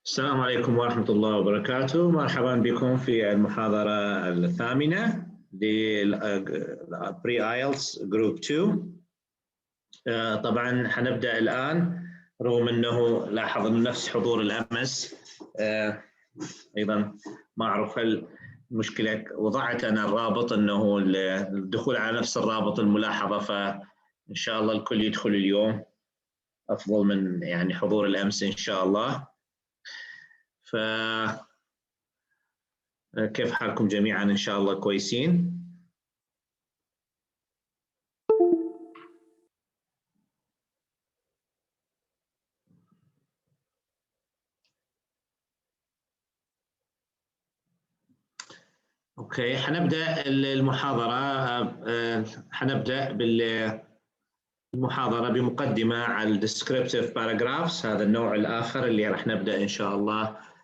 السلام عليكم ورحمة الله وبركاته. مرحبا بكم في المحاضرة الثامنة للبري آيلتس جروب 2. طبعا حنبدأ الآن رغم أنه لاحظ أنه نفس حضور الأمس. أيضا ما أعرف هل مشكلة وضعت أنا الرابط أنه الدخول على نفس الرابط الملاحظة، فإن شاء الله الكل يدخل اليوم أفضل من يعني حضور الأمس إن شاء الله. كيف حالكم جميعا؟ إن شاء الله كويسين. أوكي، حنبدأ المحاضرة. حنبدأ بالمحاضرة بمقدمة على Descriptive Paragraphs، هذا النوع الآخر اللي راح نبدأ إن شاء الله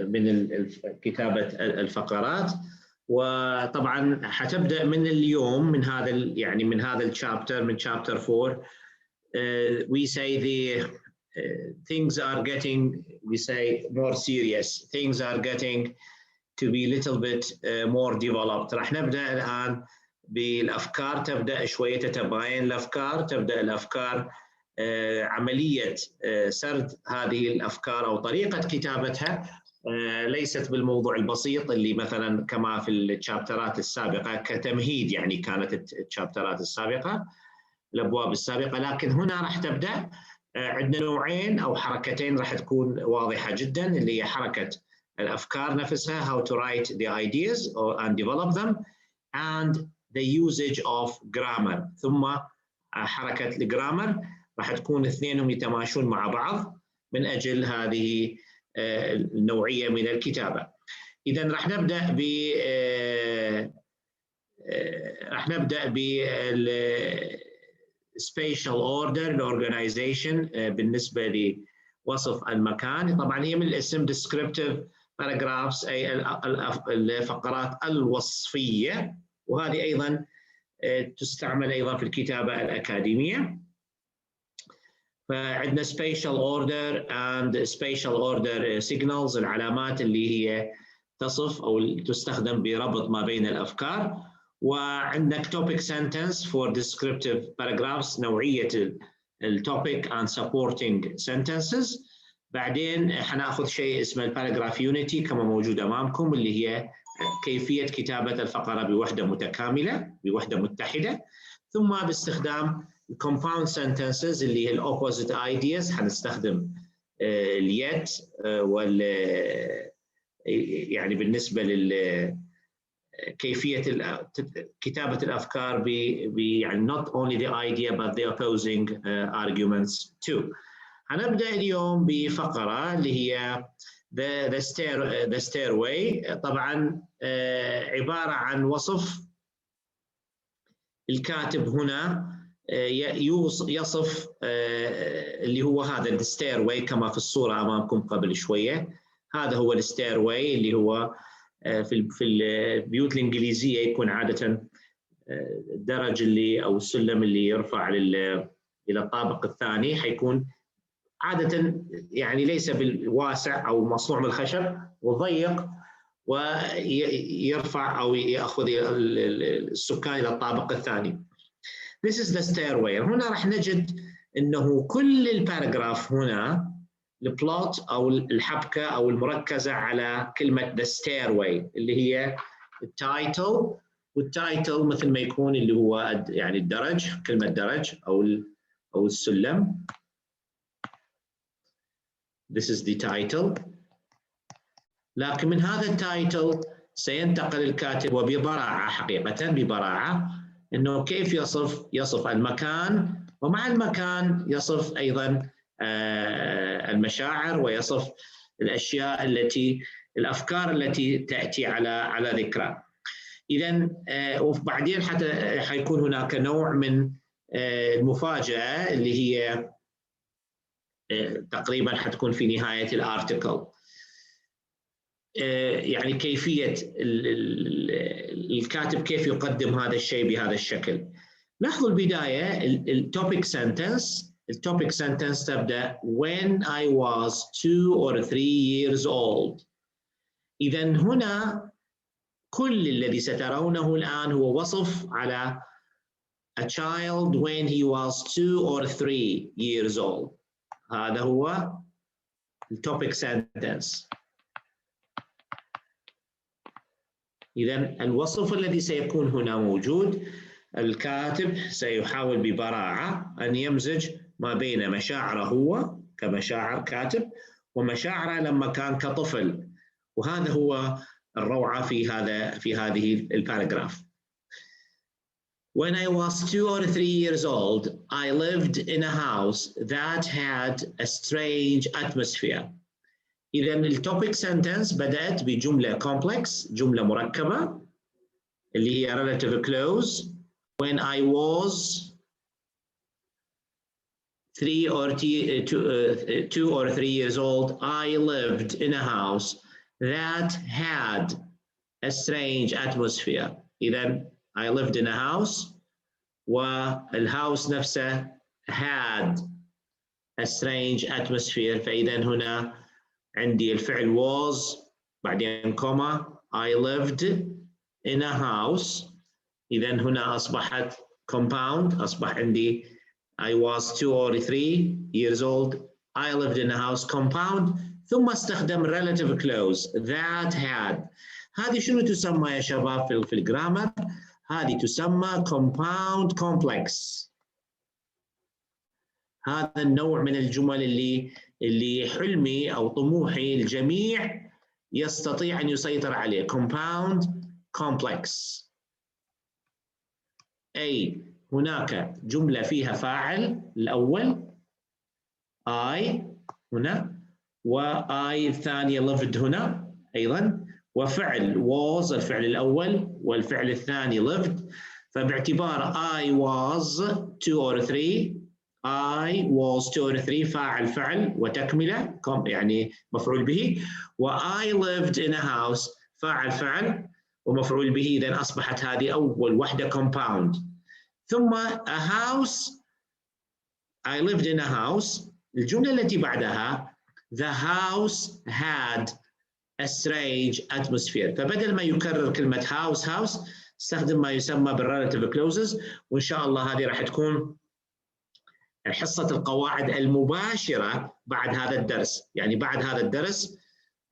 من كتابة الفقرات. وطبعا حتبدأ من اليوم من هذا يعني من هذا الشابتر، من chapter 4. We say the things are getting, we say, more serious. Things are getting to be a little bit more developed. راح نبدأ الآن بالأفكار، تبدأ شوية تتباين الأفكار، تبدأ الأفكار عملية سرد هذه الأفكار أو طريقة كتابتها ليست بالموضوع البسيط اللي مثلا كما في الشابترات السابقة كتمهيد، يعني كانت الشابترات السابقة الأبواب السابقة، لكن هنا راح تبدأ عندنا نوعين أو حركتين راح تكون واضحة جدا، اللي هي حركة الأفكار نفسها how to write the ideas and develop them and the usage of grammar، ثم حركة الجرامر راح تكون اثنينهم يتماشون مع بعض من أجل هذه النوعية من الكتابة. إذا راح نبدأ بال spatial order organization بالنسبة لوصف المكان. طبعا هي من الاسم Descriptive Paragraphs أي الفقرات الوصفية، وهذه أيضا تستعمل أيضا في الكتابة الأكاديمية. فعندنا spatial order and spatial order signals، العلامات اللي هي تصف أو تستخدم بربط ما بين الأفكار. وعندك topic sentence for descriptive paragraphs، نوعية topic and supporting sentences. بعدين حناخذ شيء اسمه paragraph unity كما موجود أمامكم، اللي هي كيفية كتابة الفقرة بوحدة متكاملة بوحدة متحدة، ثم باستخدام compound sentences اللي هي opposite ideas حنستخدم اليد يعني بالنسبة كيفية كتابة الأفكار يعني not only the idea but the opposing arguments too. هنبدأ اليوم بفقرة اللي هي the stairway. طبعا عبارة عن وصف الكاتب هنا يصف اللي هو هذا الستيروي كما في الصورة أمامكم قبل شوية. هذا هو الستيروي اللي هو في البيوت الإنجليزية يكون عادة الدرج اللي أو السلم اللي يرفع إلى الطابق الثاني، حيكون عادة يعني ليس بالواسع أو مصنوع من الخشب وضيق، ويرفع أو يأخذ السكان إلى الطابق الثاني. This is the stairway. هنا راح نجد أنه كل الباراجراف هنا البلوت أو الحبكة أو المركزة على كلمة the stairway اللي هي التايتل، والتايتل مثل ما يكون اللي هو يعني الدرج، كلمة درج أو السلم. This is the title. لكن من هذا التايتل سينتقل الكاتب وببراعة، حقيقة ببراعة، إنه كيف يصف المكان، ومع المكان يصف أيضا المشاعر ويصف الأشياء الأفكار التي تأتي على ذكرى. إذا وبعدين حيكون هناك نوع من المفاجأة اللي هي تقريبا حتكون في نهاية الارتيكل، يعني كيفية الكاتب كيف يقدم هذا الشيء بهذا الشكل. لاحظوا البداية التوبيك سنتنس التوبيك sentence تبدأ when I was 2 or 3 years old. إذا هنا كل الذي سترونه الآن هو وصف على a child when he was 2 or 3 years old. هذا هو التوبيك sentence. إذا الوصف الذي سيكون هنا موجود، الكاتب سيحاول ببراعة أن يمزج ما بين مشاعره هو كمشاعر كاتب ومشاعره لما كان كطفل، وهذا هو الروعة في هذه الباراجراف. When I was 2 or 3 years old, I lived in a house that had a strange atmosphere. إذا التوبيك sentence بدأت بجملة complex، جملة مركبة اللي هي relative clause. When I was 2 or 3 years old, I lived in a house that had a strange atmosphere. إذا I lived in a house والhouse نفسه had a strange atmosphere. فإذا هنا عندي الفعل was بعدين كوما I lived in a house. إذا هنا أصبحت compound، أصبح عندي I was 2 or 3 years old, I lived in a house compound، ثم استخدم relative clause that had. هذه شنو تسمى يا شباب في الجرامر؟ هذه تسمى compound complex. هذا النوع من الجمل اللي حلمي أو طموحي الجميع يستطيع أن يسيطر عليه. compound complex. أي هناك جملة فيها فاعل الأول I هنا، و I الثانية lived هنا أيضا، وفعل was الفعل الأول والفعل الثاني lived. فباعتبار I was 2 or 3، I was 2 or 3 فاعل فعل وتكملة يعني مفعول به، و I lived in a house فاعل فعل ومفعول به. إذن أصبحت هذه أول وحدة compound. ثم a house، I lived in a house. الجملة التي بعدها the house had a strange atmosphere. فبدل ما يكرر كلمة house استخدم ما يسمى بالrelative clauses، وإن شاء الله هذه راح تكون حصة القواعد المباشرة بعد هذا الدرس. يعني بعد هذا الدرس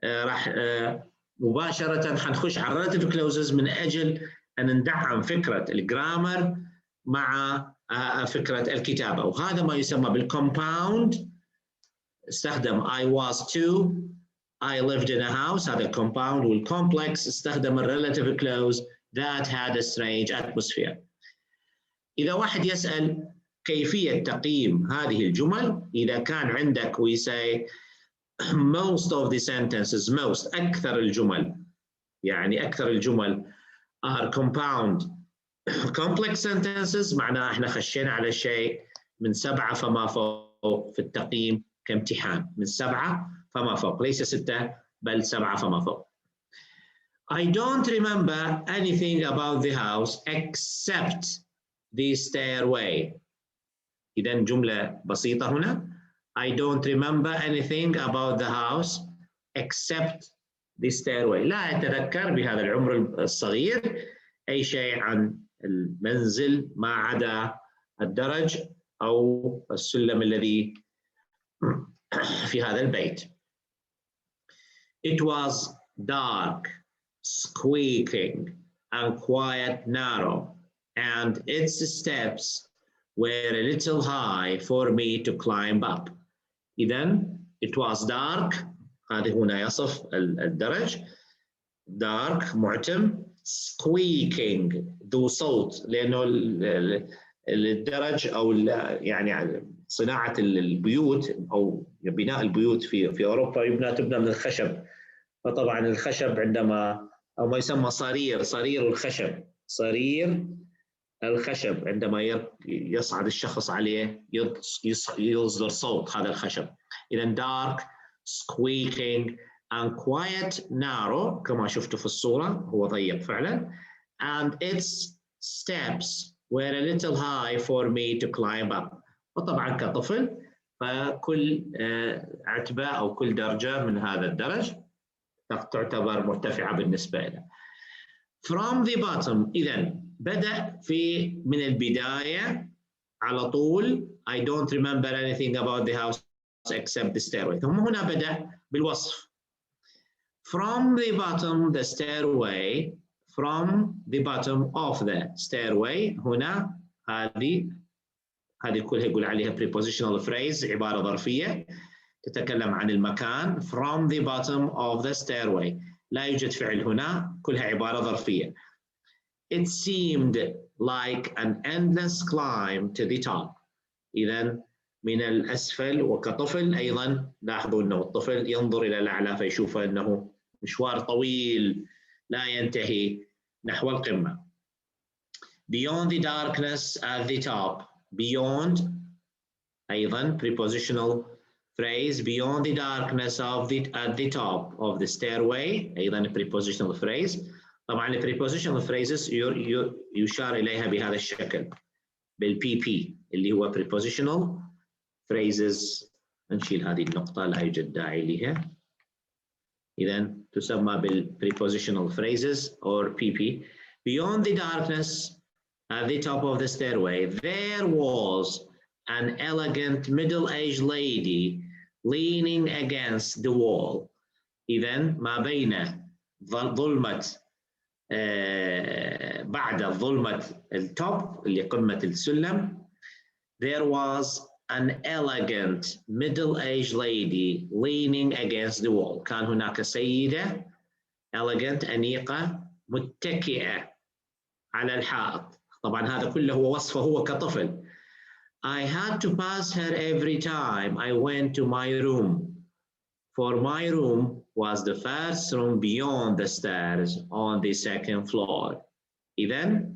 راح مباشرة حنخش على relative clauses من أجل أن ندعم فكرة الجرامر مع فكرة الكتابة، وهذا ما يسمى بالكومباوند. استخدم I was 2 I lived in a house، هذا الكومباوند، والكومبلكس استخدم relative clause that had a strange atmosphere. إذا واحد يسأل كيفية تقييم هذه الجمل، إذا كان عندك we say most of the sentences، most أكثر الجمل، يعني أكثر الجمل are compound complex sentences، معناه احنا خشينا على شيء من 7 فما فوق في التقييم كامتحان، من 7 فما فوق، ليس 6 بل 7 فما فوق. I don't remember anything about the house except the stairway. إذا جملة بسيطة هنا. I don't remember anything about the house except the stairway. لا أتذكر بهذا العمر الصغير أي شيء عن المنزل ما عدا الدرج أو السلم الذي في هذا البيت. It was dark, squeaking, and quite narrow, and its steps were a little high for me to climb up. إذن it was dark، هذه هنا يصف الدرج، dark معتم، squeaking ذو صوت، لأنه الدرج أو يعني صناعة البيوت أو بناء البيوت في أوروبا تبنى من الخشب. فطبعا الخشب عندما أو ما يسمى صرير الخشب، صرير الخشب عندما يصعد الشخص عليه يصدر صوت هذا الخشب. إذا dark, squeaking and quite narrow كما شفتوا في الصورة، هو ضيق فعلا. And its steps were a little high for me to climb up. وطبعا كطفل فكل عتبة أو كل درجة من هذا الدرج تعتبر مرتفعة بالنسبة له. From the bottom، إذا بدأ من البداية على طول. I don't remember anything about the house except the stairway. ثم هنا بدأ بالوصف. From the bottom the stairway، from the bottom of the stairway، هنا هذه كلها يقول عليها prepositional phrase، عبارة ظرفية تتكلم عن المكان. From the bottom of the stairway، لا يوجد فعل هنا، كلها عبارة ظرفية. It seemed like an endless climb to the top. إذن من الأسفل، وكطفل أيضا لاحظوا أنه الطفل ينظر إلى الأعلى فيشوف أنه مشوار طويل لا ينتهي نحو القمة. Beyond the darkness at the top. Beyond أيضا prepositional phrase. Beyond the darkness at the top of the stairway، أيضا prepositional phrase. طبعا ال prepositional phrases يشار إليها بهذا الشكل بالبي بي اللي هو prepositional phrases. نشيل هذه النقطة، لا يوجد داعي لها. إذا تسمى بال prepositional phrases or PP. Beyond the darkness at the top of the stairway there was an elegant middle-aged lady leaning against the wall. إذا ما بين ظلمة بعد ظلمة التوب اللي قمة السلم، there was an elegant middle-aged lady leaning against the wall. كان هناك سيدة elegant أنيقة متكئة على الحائط. طبعا هذا كله هو وصفه هو كطفل. I had to pass her every time I went to my room, for my room was the first room beyond the stairs on the second floor. إذن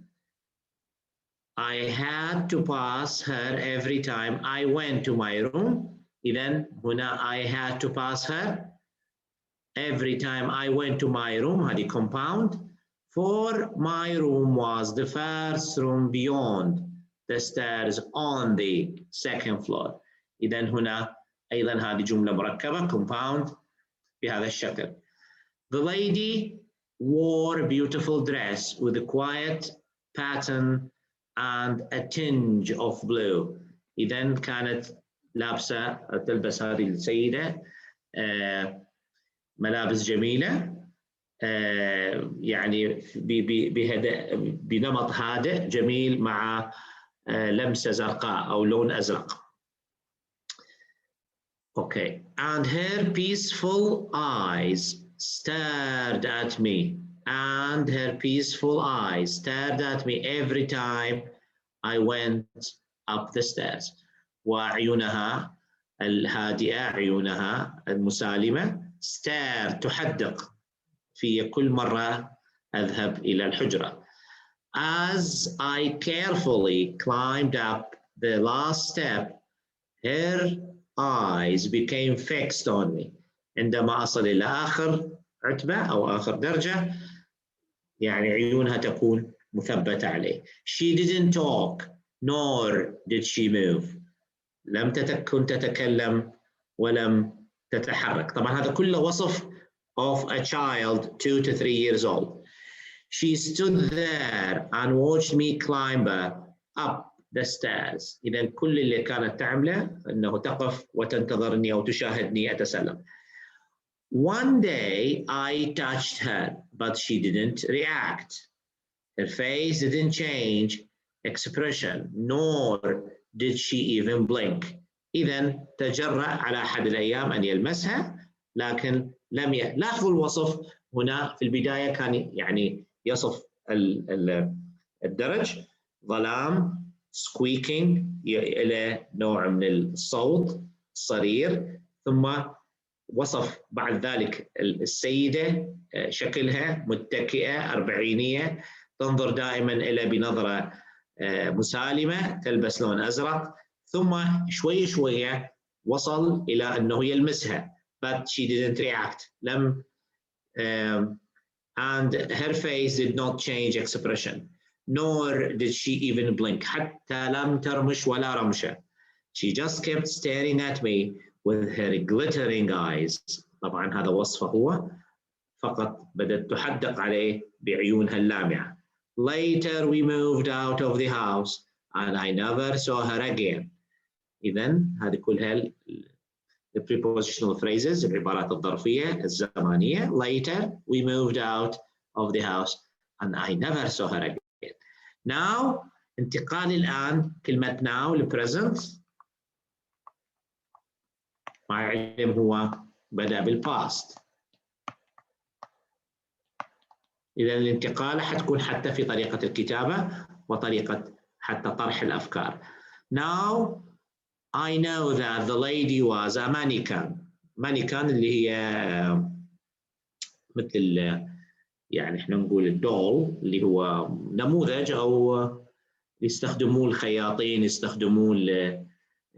I had to pass her every time I went to my room. إذن هنا I had to pass her every time I went to my room، هذه compound. For my room was the first room beyond the stairs on the second floor. إذن هنا أيضا هذه جملة مركبة compound بهذا الشكل. The lady wore a beautiful dress with a quiet pattern and a tinge of blue. إذن كانت تلبس هذه السيدة ملابس جميلة، يعني بنمط هادئ جميل مع لمسة زرقاء أو لون أزرق. Okay, and her peaceful eyes stared at me. And her peaceful eyes stared at me every time I went up the stairs. وعيونها الهادئة، عيونها المسالمة، stare تحدق في كل مرة أذهب إلى الحجرة. As I carefully climbed up the last step, her eyes became fixed on me. عندما أصل إلى آخر عتبة أو آخر درجة، يعني عيونها تكون مثبتة عليه. She didn't talk, nor did she move. لم تكن تتكلم ولم تتحرك. طبعا هذا كله وصف of a child 2 to 3 years old. She stood there and watched me climb up the stairs. إذا كل اللي كانت تعمله أنه تقف وتنتظرني أو تشاهدني أتسلم. One day I touched her, but she didn't react. Her face didn't change expression, nor did she even blink. إذن تجرأ على أحد الأيام أن يلمسها، لكن لم لاحظوا الوصف هنا في البداية كان يعني يصف الدرج ظلام squeaking إلى نوع من الصوت صرير، ثم وصف بعد ذلك السيدة شكلها متكئة أربعينية تنظر دائما إلى بنظرة مسالمة تلبس لون أزرق، ثم شوي شوية وصل إلى أنه يلمسها but she didn't react لم and her face did not change expression nor did she even blink حتى لم ترمش ولا رمشة. She just kept staring at me with her glittering eyes. طبعا هذا وصفه هو، فقط بدأت تحدق عليه بعيونها اللامعة. Later we moved out of the house and I never saw her again. إذن هذه كلها the prepositional phrases، العبارات الظرفية الزمانية. Later we moved out of the house and I never saw her again. Now انتقال الآن كلمة now للpresent، مع علم هو بدأ بالpast. إذا الانتقال حتكون حتى في طريقة الكتابة وطريقة حتى طرح الأفكار. Now I know that the lady was a mannequin. mannequin اللي هي مثل يعني احنا نقول الدول، اللي هو نموذج أو يستخدموه الخياطين، يستخدموه اللي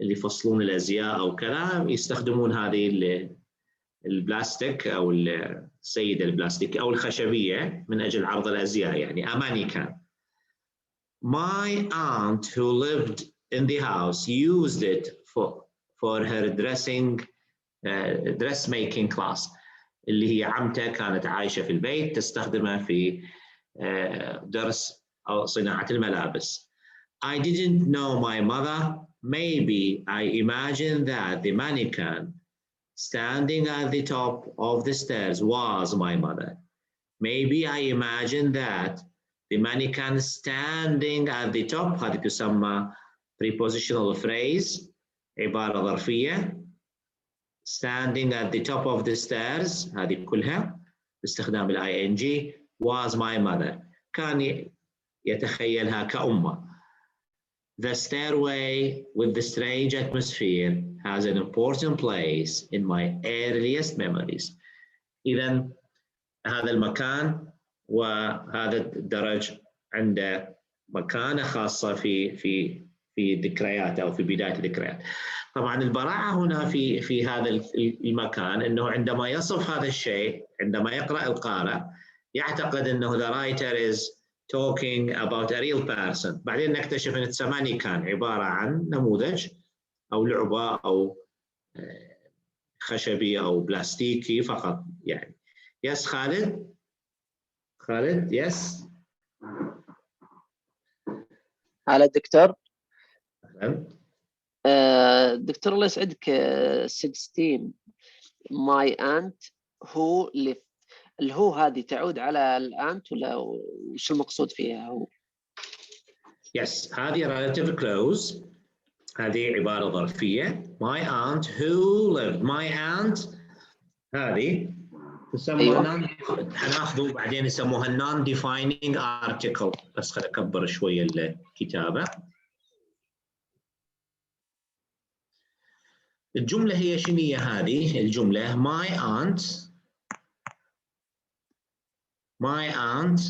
يفصلون الأزياء أو كذا، يستخدمون هذه البلاستيك أو السيدة البلاستيك أو الخشبية من أجل عرض الأزياء، يعني a mannequin. My aunt who lived in the house used it for her dressmaking class. اللي هي عمته كانت عايشة في البيت تستخدمه في درس أو صناعة الملابس. I didn't know my mother. Maybe I imagined that the mannequin standing at the top of the stairs was my mother. Maybe I imagined that the mannequin standing at the top. هذه تسمى prepositional phrase، عبارة ظرفية. Standing at the top of the stairs هذه كلها باستخدام ال ing was my mother. كان يتخيلها كأمه. The stairway with the strange atmosphere has an important place in my earliest memories. إذن هذا المكان وهذا الدرج عنده مكانة خاصة في ذكريات أو في بداية الذكريات. طبعا البراعة هنا في هذا المكان أنه عندما يصف هذا الشيء، عندما يقرأ القارئ يعتقد أنه the writer is talking about a real person. بعدين نكتشف أن الثماني كان عبارة عن نموذج أو لعبة أو خشبي أو بلاستيكي فقط يعني. يس خالد؟ خالد يس؟ هلا دكتور. أهلا. دكتور الله يسعدك. 16 my aunt who lived. الهو هذه تعود على الأنت ولا وش المقصود فيها هو؟ Yes هذه relative clause، هذه عبارة ظرفية. My aunt who lived. My aunt هذه تسمى أيوة. حناخذه بعدين يسموها non-defining article. بس خليني أكبر شوية الكتابة. الجملة هي شنو هي هذه الجملة؟ My aunt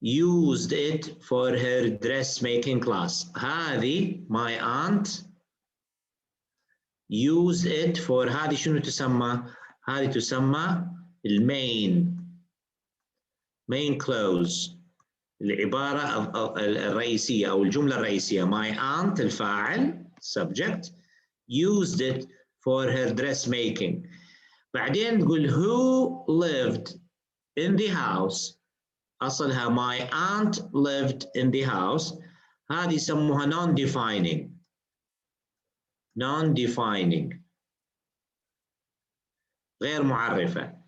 used it for her dressmaking class. هذه my aunt used it for. هذه شنو تسمى؟ هذه تسمى المين clause، العبارة الرئيسية أو الجملة الرئيسية. My aunt الفاعل subject used it for her dressmaking. بعدين تقول who lived in the house. أصلها my aunt lived in the house. هذه يسموها non-defining غير معرفة.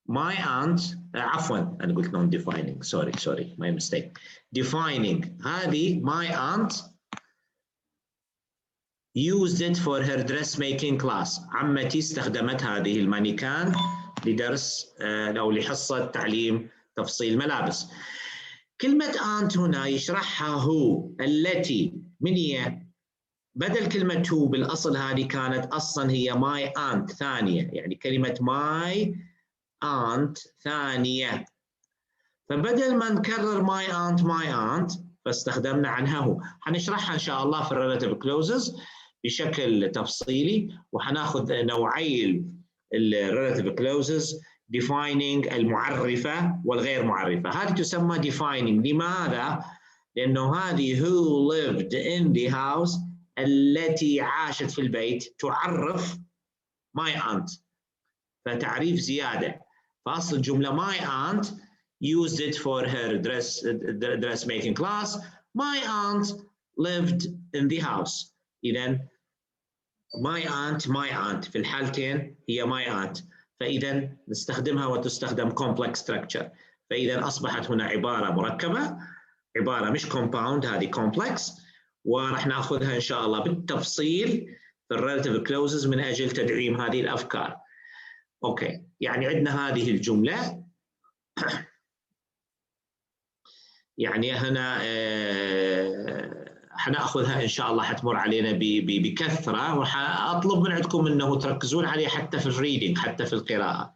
My aunt عفوا أنا قلت non-defining. sorry my mistake. Defining. هذه my aunt used it for her dressmaking class. عمتي استخدمت هذه المانيكان لدرس أو لحصة تعليم تفصيل ملابس. كلمة aunt هنا يشرحها هو، التي من هي؟ بدل كلمة هو بالأصل هذه كانت أصلا هي my aunt ثانية، يعني كلمة my aunt ثانية، فبدل ما نكرر my aunt فاستخدمنا عنها هو. حنشرحها إن شاء الله في relative clauses بشكل تفصيلي، وحناخذ نوعي relative clauses defining المعرفة والغير معرفة. هذه تسمى defining. لماذا؟ لأنه هذه who lived in the house التي عاشت في البيت تعرف my aunt، فتعريف زيادة. فأصل الجملة my aunt used it for her dressmaking class. My aunt lived in the house. إذا my aunt في الحالتين هي my aunt، فإذا نستخدمها وتستخدم complex structure. فإذا أصبحت هنا عبارة مركبة، عبارة مش compound، هذه complex، وراح ناخذها إن شاء الله بالتفصيل في الريلاتيف كلوزز من أجل تدعيم هذه الأفكار. أوكي، يعني عندنا هذه الجملة، يعني هنا حناخذها ان شاء الله، حتمر علينا بكثره، وحاطلب من عندكم انه تركزون عليه حتى في الريدنج، حتى في القراءه،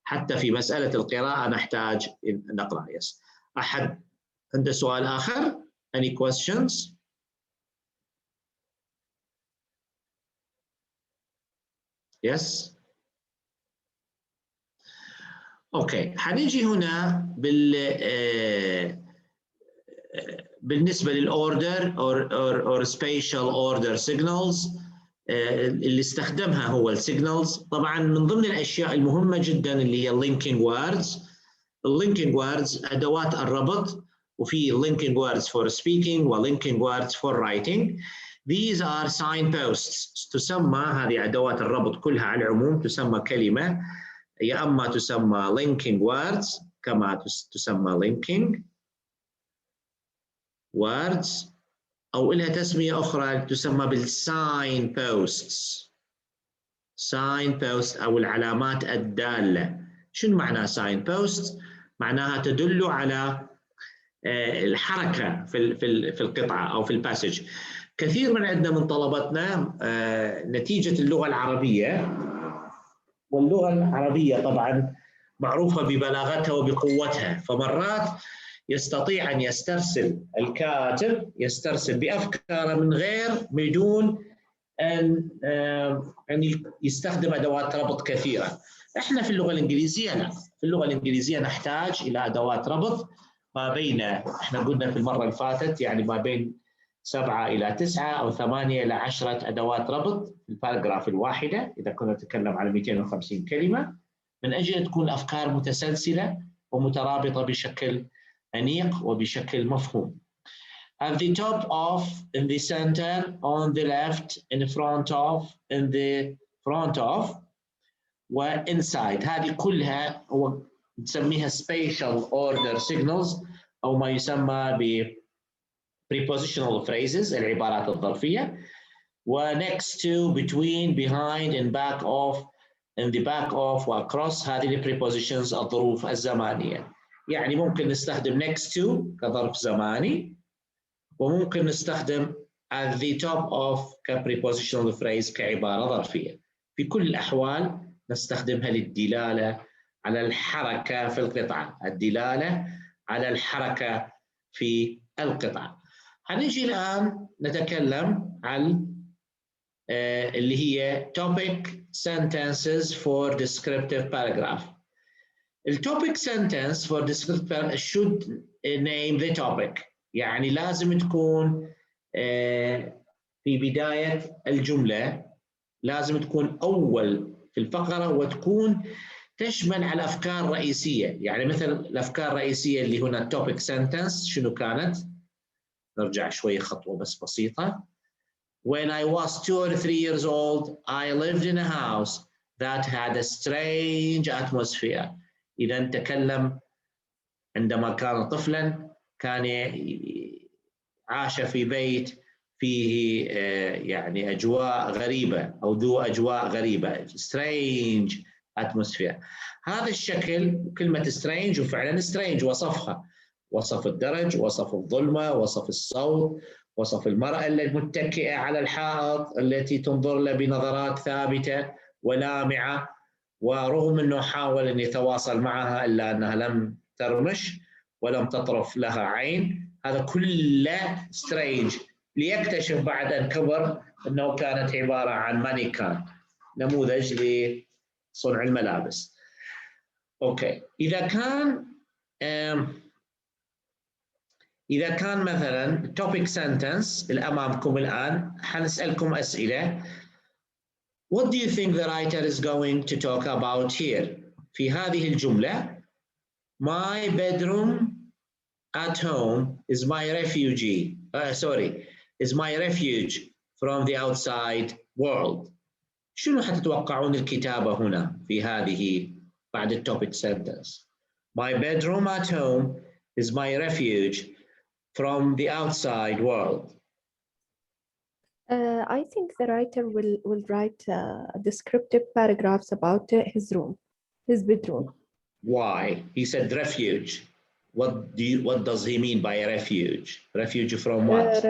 حتى في مساله القراءه نحتاج نقرا. يس، احد عنده سؤال اخر؟ any questions؟ يس. اوكي، حنيجي هنا بالنسبه للاوردر or spatial order signals اللي استخدمها هو السيجنالز. طبعا من ضمن الاشياء المهمه جدا اللي هي اللينكينج واردز. اللينكينج واردز ادوات الربط، وفي linking words for speaking و linking words for writing. These are signposts. تسمى هذه ادوات الربط كلها على العموم تسمى كلمه، يا اما تسمى linking words كما تسمى linking words، أو لها تسمية أخرى تسمى بالساين بوستس. ساين بوست أو العلامات الدالة. شنو معنى ساين بوست؟ معناها تدل على الحركة في القطعة أو في الباسج. كثير من عندنا من طلبتنا نتيجة اللغة العربية، واللغة العربية طبعا معروفة ببلاغتها وبقوتها، فمرات يستطيع أن يسترسل الكاتب، يسترسل بأفكاره بدون أن يستخدم أدوات ربط كثيرة. إحنا في اللغة الإنجليزية لا، في اللغة الإنجليزية نحتاج إلى أدوات ربط ما بين، إحنا قلنا في المرة اللي فاتت يعني ما بين 7 إلى 9 أو 8 إلى 10 أدوات ربط في الباراجراف الواحدة إذا كنا نتكلم على 250 كلمة، من أجل أن تكون الأفكار متسلسلة ومترابطة بشكل أنيق وبشكل مفهوم. At the top of, in the center, on the left, in front of, in the front of، و inside. هذه كلها هو نسميها spatial order signals أو ما يسمى ب prepositional phrases، العبارات الظرفية. و next to, between, behind, in back of، in the back of و across، هذه ال prepositions الظروف الزمانية. يعني ممكن نستخدم next to كظرف زماني، وممكن نستخدم at the top of كprepositional phrase كعبارة ظرفية. في كل الأحوال نستخدمها للدلالة على الحركة في القطعة، الدلالة على الحركة في القطعة. هنيجي الآن نتكلم عن اللي هي topic sentences for descriptive paragraph. The topic sentence for descriptive paragraph should name the topic. يعني لازم تكون في بداية الجملة، لازم تكون أول في الفقرة، وتكون تشمل على أفكار رئيسية. يعني مثل الأفكار الرئيسية اللي هنا topic sentence شنو كانت؟ نرجع شوي خطوة بس بسيطة. When I was 2 or 3 years old, I lived in a house that had a strange atmosphere. إذا تكلم عندما كان طفلاً، كان عاش في بيت فيه يعني أجواء غريبة أو ذو أجواء غريبة. strange atmosphere. هذا الشكل كلمة strange، وفعلاً strange وصفها، وصف الدرج، وصف الظلمة، وصف الصوت، وصف المرأة المتكئة على الحائط التي تنظر له بنظرات ثابتة ولامعة، ورغم أنه حاول أن يتواصل معها إلا أنها لم ترمش ولم تطرف لها عين. هذا كله سترينج، ليكتشف بعد أن كبر أنه كانت عبارة عن مانيكان، نموذج لصنع الملابس. أوكي، إذا كان إذا كان مثلا topic sentence اللي أمامكم الآن حنسألكم أسئلة. What do you think the writer is going to talk about here؟ في هذه الجملة My bedroom at home is my is my refuge from the outside world. شنو حتتوقعون الكتابة هنا في هذه بعد التوبيك sentence؟ My bedroom at home is my refuge from the outside world. I think the writer will write descriptive paragraphs about his room, his bedroom. Why? He said refuge. What does he mean by a refuge? Refuge from what?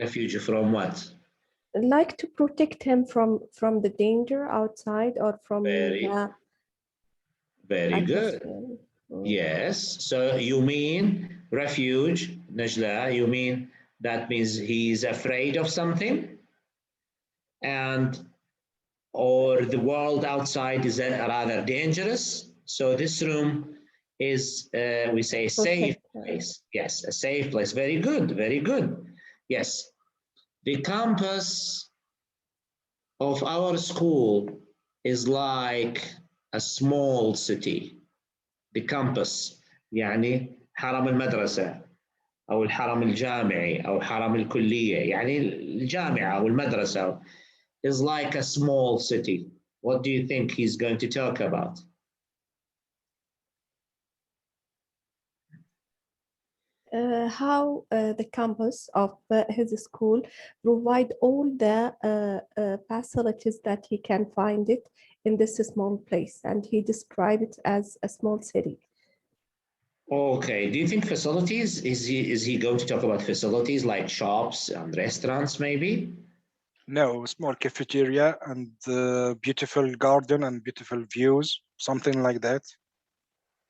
Refuge from what? Like to protect him from the danger outside or from very good. Yes. So you mean refuge, Najla, you mean that means he's afraid of something, and or the world outside is rather dangerous. So this room is, we say, a safe place. Yes, a safe place. Very good, very good. Yes. The campus of our school is like a small city. The campus يعني حرم المدرسة أو الحرم الجامعي أو حرم الكلية، يعني الجامعة أو المدرسة is like a small city. What do you think he's going to talk about? How the campus of his school provide all the facilities that he can find it in this small place, and he described it as a small city. Okay, do you think facilities, is he going to talk about facilities like shops and restaurants maybe? No, small cafeteria and beautiful garden and beautiful views, something like that.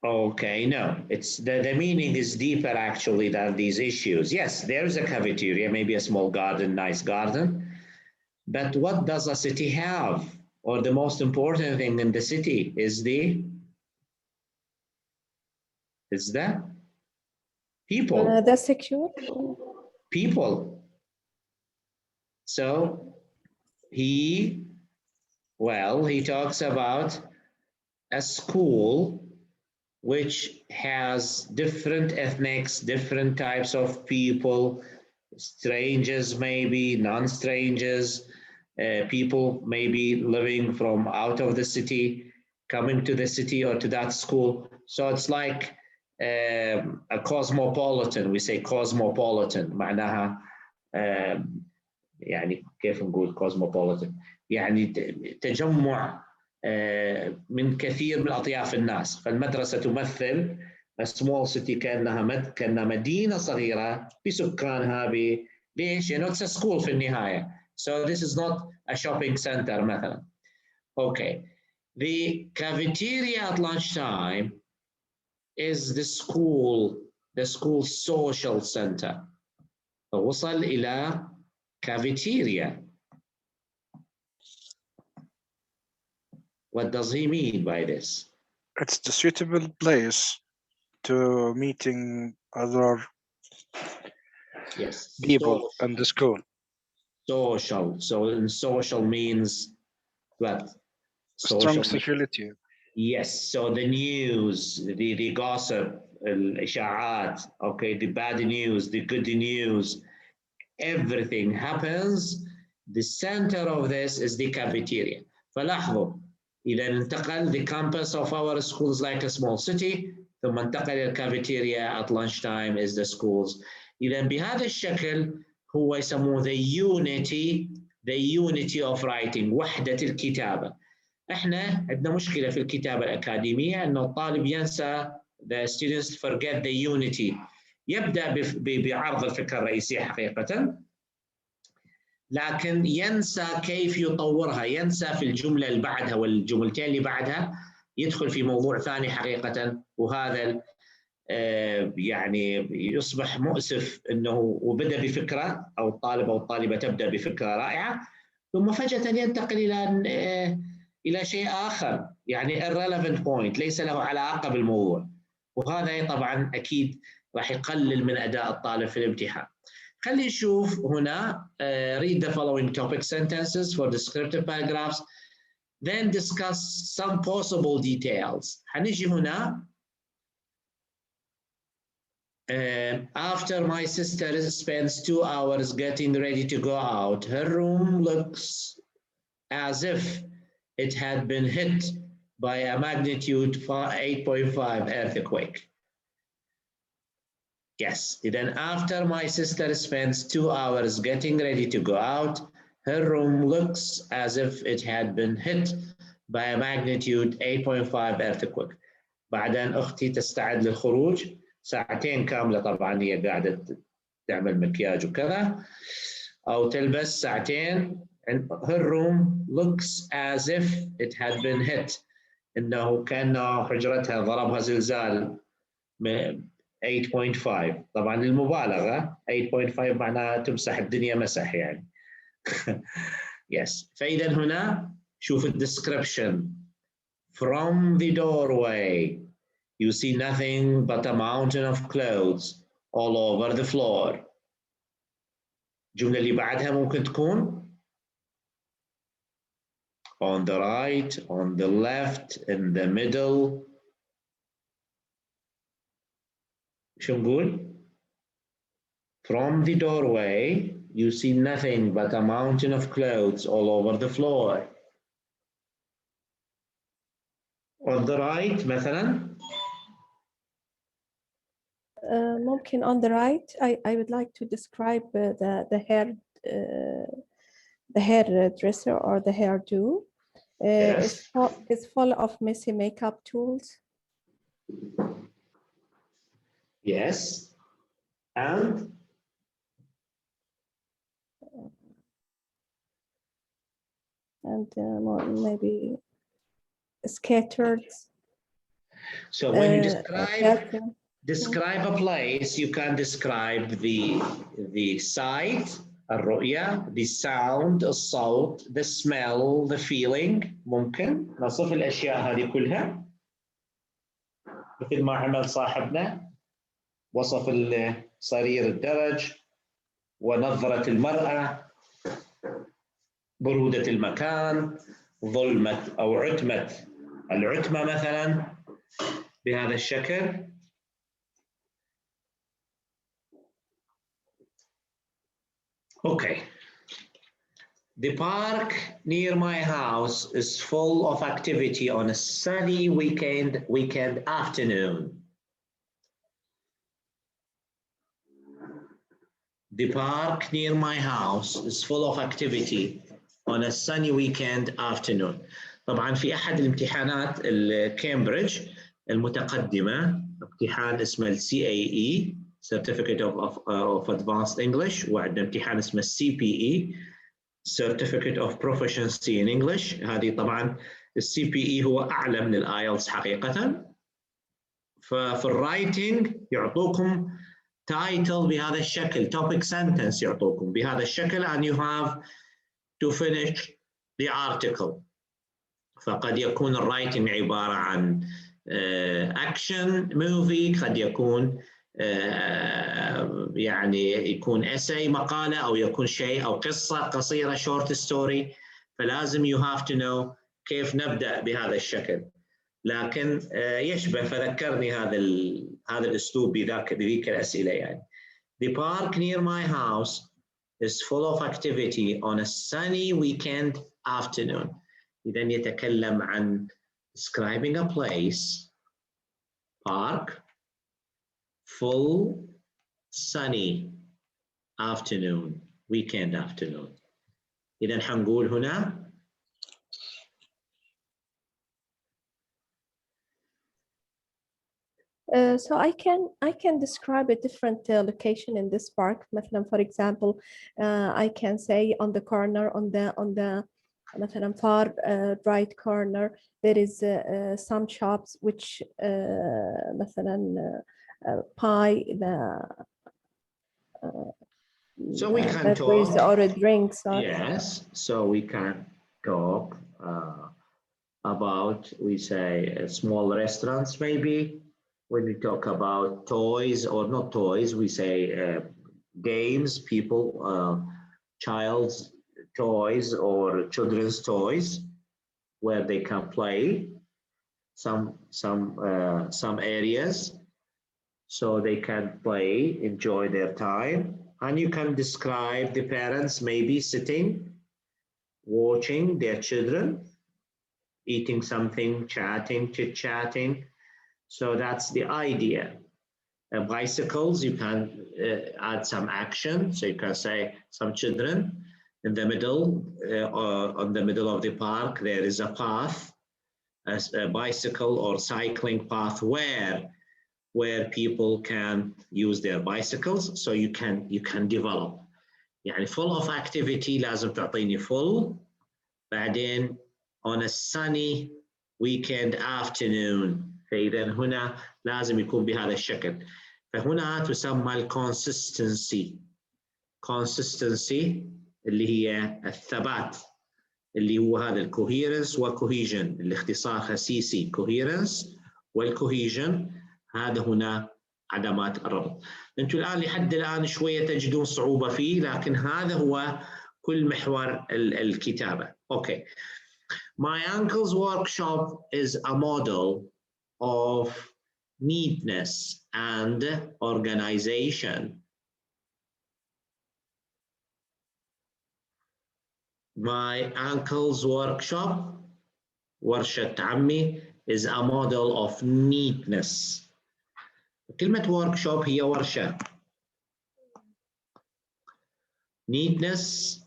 Okay, no, it's the meaning is deeper actually than these issues. Yes, there is a cafeteria, maybe a small garden, nice garden, but what does a city have? Or the most important thing in the city is the people. The secure people. So he talks about a school which has different ethnics, different types of people, strangers maybe, non-strangers, people maybe living from out of the city, coming to the city or to that school. So it's like a cosmopolitan, we say cosmopolitan, معناها يعني كيف نقول cosmopolitan، يعني تجمع من كثير من أطياف الناس. فالمدرسة تمثل a small city كأنها مدينة صغيرة بسكانها ليش؟ يعني it's a school في النهاية. So this is not a shopping center مثلا. Okay. The cafeteria at lunchtime is the school social center. فوصل إلى cafeteria. What does he mean by this? It's the suitable place to meeting other people in the school. Social. So social means what? Strong security. Yes. So the news, the gossip, الإشاعات, okay, the bad news, the good news, everything happens. The center of this is the cafeteria. فلاحظوا إذا انتقل the campus of our schools like a small city ثم انتقل إلى cafeteria at lunchtime is the schools. إذا بهذا الشكل هو يسموه the unity of writing، وحدة الكتابة. احنا عندنا مشكلة في الكتابة الأكاديمية أنه الطالب ينسى the students forget the unity. يبدأ بعرض الفكرة الرئيسية حقيقة، لكن ينسى كيف يطورها، ينسى في الجملة اللي بعدها والجملتين اللي بعدها يدخل في موضوع ثاني حقيقة، وهذا يعني يصبح مؤسف انه وبدأ بفكرة او الطالب او الطالبة تبدأ بفكرة رائعة ثم فجأة ينتقل الى شيء اخر، يعني irrelevant point ليس له علاقة بالموضوع. وهذا طبعا أكيد راح يقلل من أداء الطالب في الامتحان. خلينا نشوف هنا read the following topic sentences for descriptive paragraphs then discuss some possible details. هنجي هنا after my sister spends 2 hours getting ready to go out, her room looks as if it had been hit by a magnitude 8.5 earthquake. Yes, then after my sister spends 2 hours getting ready to go out, her room looks as if it had been hit by a magnitude 8.5 earthquake. بعدين أختي تستعد للخروج، ساعتين كاملة طبعا هي قاعدة تعمل مكياج وكذا، أو تلبس ساعتين. Her room looks as if it had been hit. إنه كأنه حجرتها ضربها زلزال 8.5. طبعا المبالغة 8.5 معناها تمسح الدنيا مسح يعني. Yes. فإذا هنا شوف الدescription. From the doorway you see nothing but a mountain of clothes all over the floor. الجملة اللي بعدها ممكن تكون on the right, on the left, in the middle. شو نقول؟ From the doorway you see nothing but a mountain of clothes all over the floor. On the right مثلا ممكن on the right I would like to describe the hairdresser or the hairdo. Yes. It's full of messy makeup tools. Yes. And maybe scattered. So when you describe a place, you can describe the sight, الرؤية, the sound, الصوت, the smell, the feeling. ممكن نصف الأشياء هذه كلها مثل ما عمل صاحبنا، وصف صرير الدرج ونظرة المرأة، برودة المكان، ظلمة أو عتمة العتمة مثلا بهذا الشكل. Okay. The park near my house is full of activity on a sunny weekend afternoon. The park near my house is full of activity on a sunny weekend afternoon. طبعا في أحد الامتحانات الكامبريدج المتقدمة امتحان اسمه CAE Certificate of Advanced English، وعندنا امتحان اسمه CPE Certificate of Proficiency in English. هذه طبعا CPE هو أعلى من الآيلتس حقيقة. ففي الرايتنج يعطوكم title بهذا الشكل، topic sentence يعطوكم بهذا الشكل and you have to finish the article. فقد يكون الرايتنج عبارة عن action movie، قد يكون يعني يكون essay مقالة، أو يكون شيء أو قصة قصيرة short story. فلازم you have to know كيف نبدأ بهذا الشكل. لكن يشبه، فذكرني هذا الأسلوب بذيك الأسئلة يعني. The park near my house is full of activity on a sunny weekend afternoon. إذا يتكلم عن describing a place, park, full, sunny afternoon, weekend afternoon. إذا حنقول هنا So I can describe a different location in this park. مثلا, for example, I can say on the corner, on the مثلا far right corner, there is some shops which مثلا buy the so we can talk or drinks. Yes, so we can talk about, we say, small restaurants maybe, when we talk about toys or not toys, we say games, people, child's toys or children's toys, where they can play some areas, so they can play, enjoy their time. And you can describe the parents maybe sitting, watching their children, eating something, chatting, chit-chatting. So that's the idea. Bicycles, you can add some action. So you can say some children in the middle, or on the middle of the park, there is a path, a bicycle or cycling path where people can use their bicycles. So you can develop. يعني full of activity لازم تعطيني full. بعدين on a sunny weekend afternoon. فإذا هنا لازم يكون بهذا الشكل. فهنا تسمى الكونسستنسي. consistency اللي هي الثبات، اللي هو هذا الكوهيرنس وكوهيجن، الاختصار خسيسي كوهيرنس والكوهيجن، هذا هنا علامات الربط. انتم الان لحد الان شويه تجدون صعوبه فيه، لكن هذا هو كل محور الكتابه. اوكي. My uncle's workshop is a model of neatness and organization. My uncle's workshop, ورشة عمي, is a model of neatness. كلمة workshop هي ورشة. neatness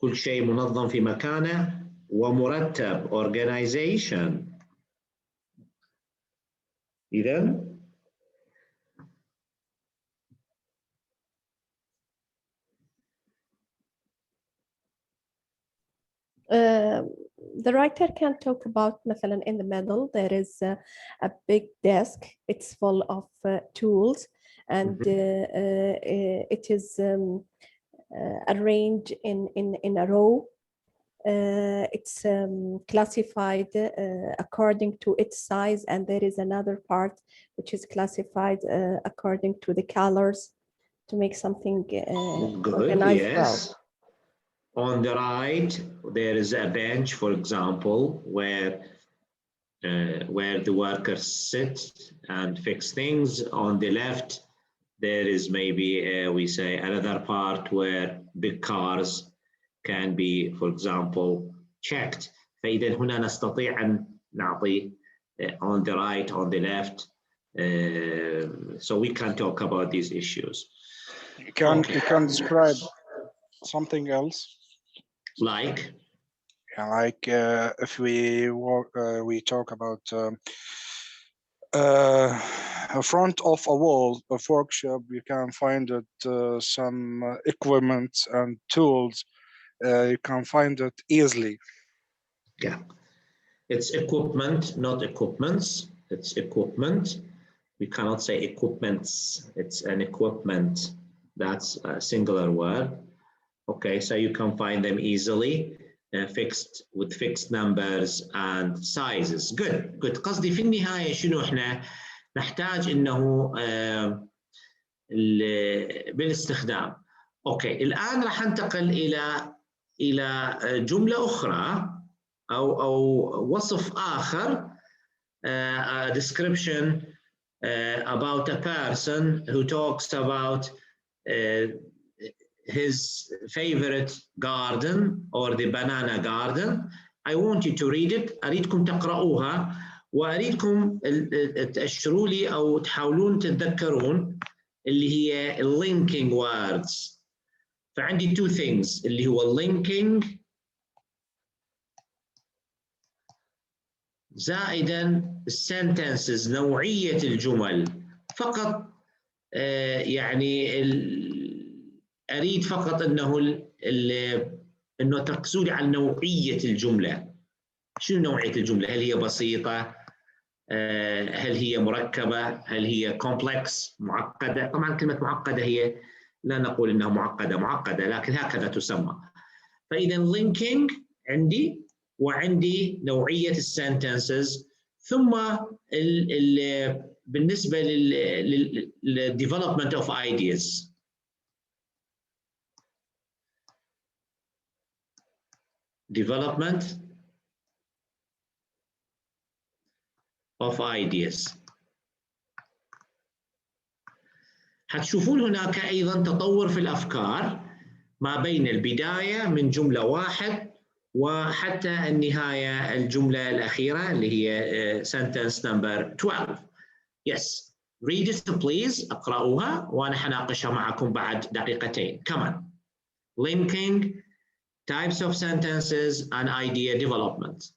كل شيء منظم في مكانه ومرتب organization. إذن the writer can talk about مثلا in the middle there is a big desk, it's full of tools, and it is arranged in a row. It's classified according to its size, and there is another part which is classified according to the colors to make something organized. Yes. Well. On the right, there is a bench, for example, where the workers sit and fix things. On the left, there is maybe, we say, another part where big cars can be, for example, checked. فإذا هنا نستطيع أن نعطي on the right, on the left, so we can talk about these issues. You can describe something else. Like? Yeah, like if we talk about in front of a wall of workshop, you can find it some equipment and tools. You can find it easily. Yeah, it's equipment, not equipments. It's equipment. We cannot say equipments. It's an equipment. That's a singular word. Okay, so you can find them easily, fixed with fixed numbers and sizes. Good, good. قصدي في النهاية شنو احنا نحتاج انه بالاستخدام. اوكي، الآن راح ننتقل إلى جملة أخرى أو وصف آخر. A description about a person who talks about his favorite garden or the banana garden. I want you to read it. أريدكم تقرأوها وأريدكم تأشروا لي أو تحاولون تتذكرون اللي هي linking words. فعندي two things اللي هو linking زائدا sentences، نوعية الجمل. فقط يعني أريد فقط أنه تركزوا لي على نوعية الجملة. شنو نوعية الجملة؟ هل هي بسيطة؟ هل هي مركبة؟ هل هي complex معقدة؟ طبعا كلمة معقدة هي لا نقول أنها معقدة لكن هكذا تسمى. فإذا linking عندي، وعندي نوعية الsentences ثم بالنسبة لل development of ideas. Development of ideas. حتشوفون هناك أيضا تطور في الأفكار ما بين البداية من جملة واحد وحتى النهاية الجملة الأخيرة اللي هي sentence number 12. Yes, read it please. اقرأوها وأنا حناقشها معكم بعد دقيقتين. كمان linking types of sentences and idea development.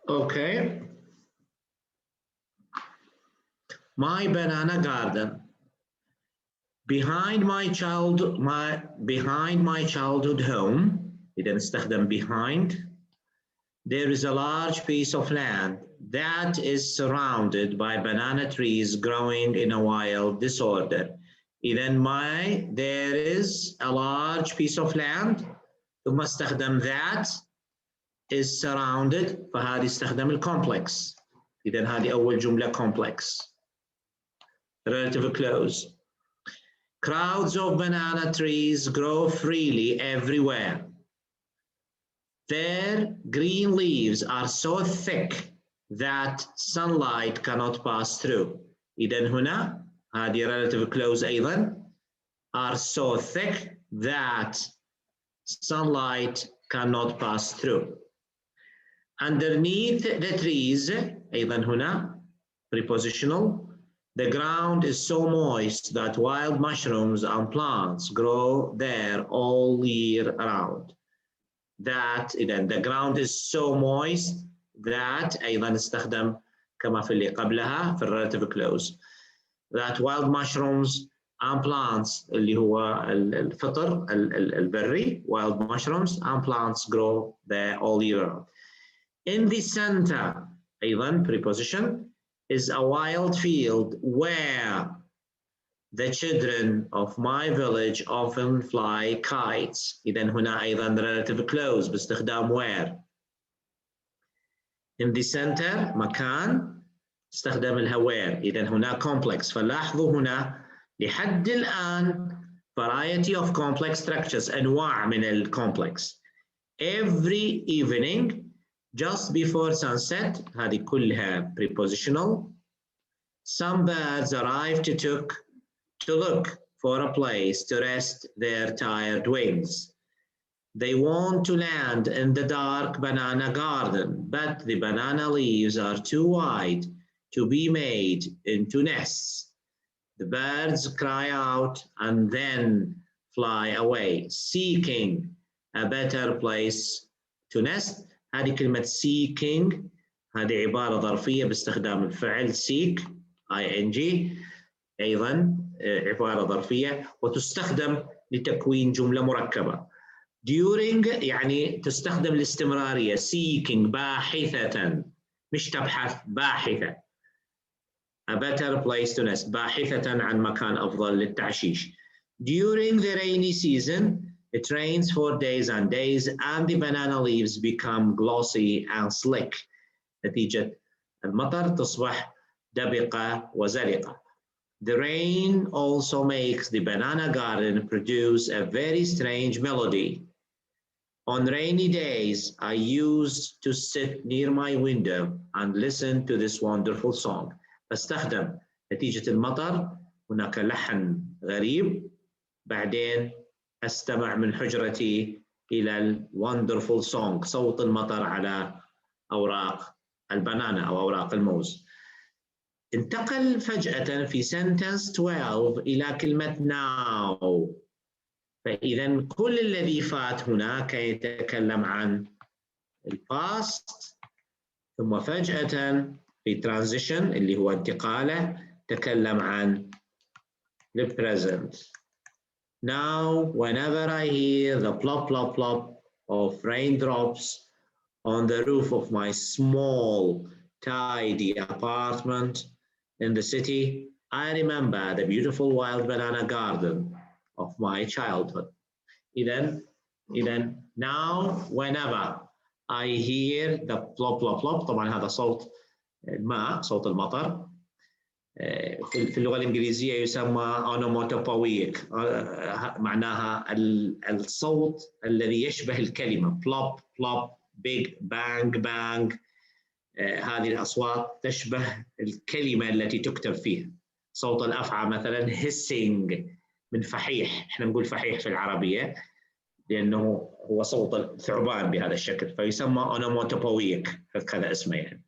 Okay. My banana garden. Behind my childhood home, إذا نستخدم behind, there is a large piece of land that is surrounded by banana trees growing in a wild disorder. إذا there is a large piece of land ثم استخدم that is surrounded فهذه استخدم الcomplex. إذا هذه أول جملة complex. Relative clause. Crowds of banana trees grow freely everywhere. Their green leaves are so thick that sunlight cannot pass through. إذن هنا هذه relative clause أيضا are so thick that sunlight cannot pass through. Underneath the trees أيضا هنا prepositional. The ground is so moist that wild mushrooms and plants grow there all year round. That إذن the ground is so moist that أيضا استخدم كما في اللي قبلها في relative clause. That wild mushrooms and plants اللي هو الفطر البري wild mushrooms and plants grow there all year round. In the center أيضا preposition is a wild field where the children of my village often fly kites. إذن هنا أيضا relative clause باستخدام where. In the center مكان استخدم الها where. إذن هنا complex. فلاحظوا هنا لحد الآن variety of complex structures أنواع من الcomplex. Every evening just before sunset هذه كلها prepositional. Some birds arrive to look for a place to rest their tired wings. They want to land in the dark banana garden, but the banana leaves are too wide to be made into nests. The birds cry out and then fly away, seeking a better place to nest. هذه كلمة seeking هذه عبارة ظرفية باستخدام الفعل seek ing، أيضا عبارة ظرفية وتستخدم لتكوين جملة مركبة. During يعني تستخدم الاستمرارية، seeking باحثة، مش تبحث، باحثة. A better place to nest، باحثة عن مكان أفضل للتعشيش. During the rainy season, it rains for days and days and the banana leaves become glossy and slick. نتيجة المطر تصبح دبقة وزلقة. The rain also makes the banana garden produce a very strange melody. On rainy days, I used to sit near my window and listen to this wonderful song. استخدم نتيجة المطر هناك لحن غريب، بعدين أستمع من حجرتي إلى ال wonderful song، صوت المطر على أوراق البنانا أو أوراق الموز. انتقل فجأة في sentence 12 إلى كلمة now. فإذا كل الذي فات هناك يتكلم عن الباست، ثم فجأة في transition اللي هو انتقاله تكلم عن the present. Now whenever I hear the plop plop plop of raindrops on the roof of my small tidy apartment in the city, I remember the beautiful wild banana garden of my childhood. إذن now whenever I hear the plop plop plop، طبعا هذا صوت الماء، صوت المطر، في اللغة الإنجليزية يسمى onomatopoeic، معناها الصوت الذي يشبه الكلمة، plop plop big bang bang، هذه الأصوات تشبه الكلمة التي تكتب فيها. صوت الأفعى مثلا hissing من فحيح، احنا نقول فحيح في العربية لأنه هو صوت الثعبان بهذا الشكل، فيسمى onomatopoeic، هذا اسمه يعني.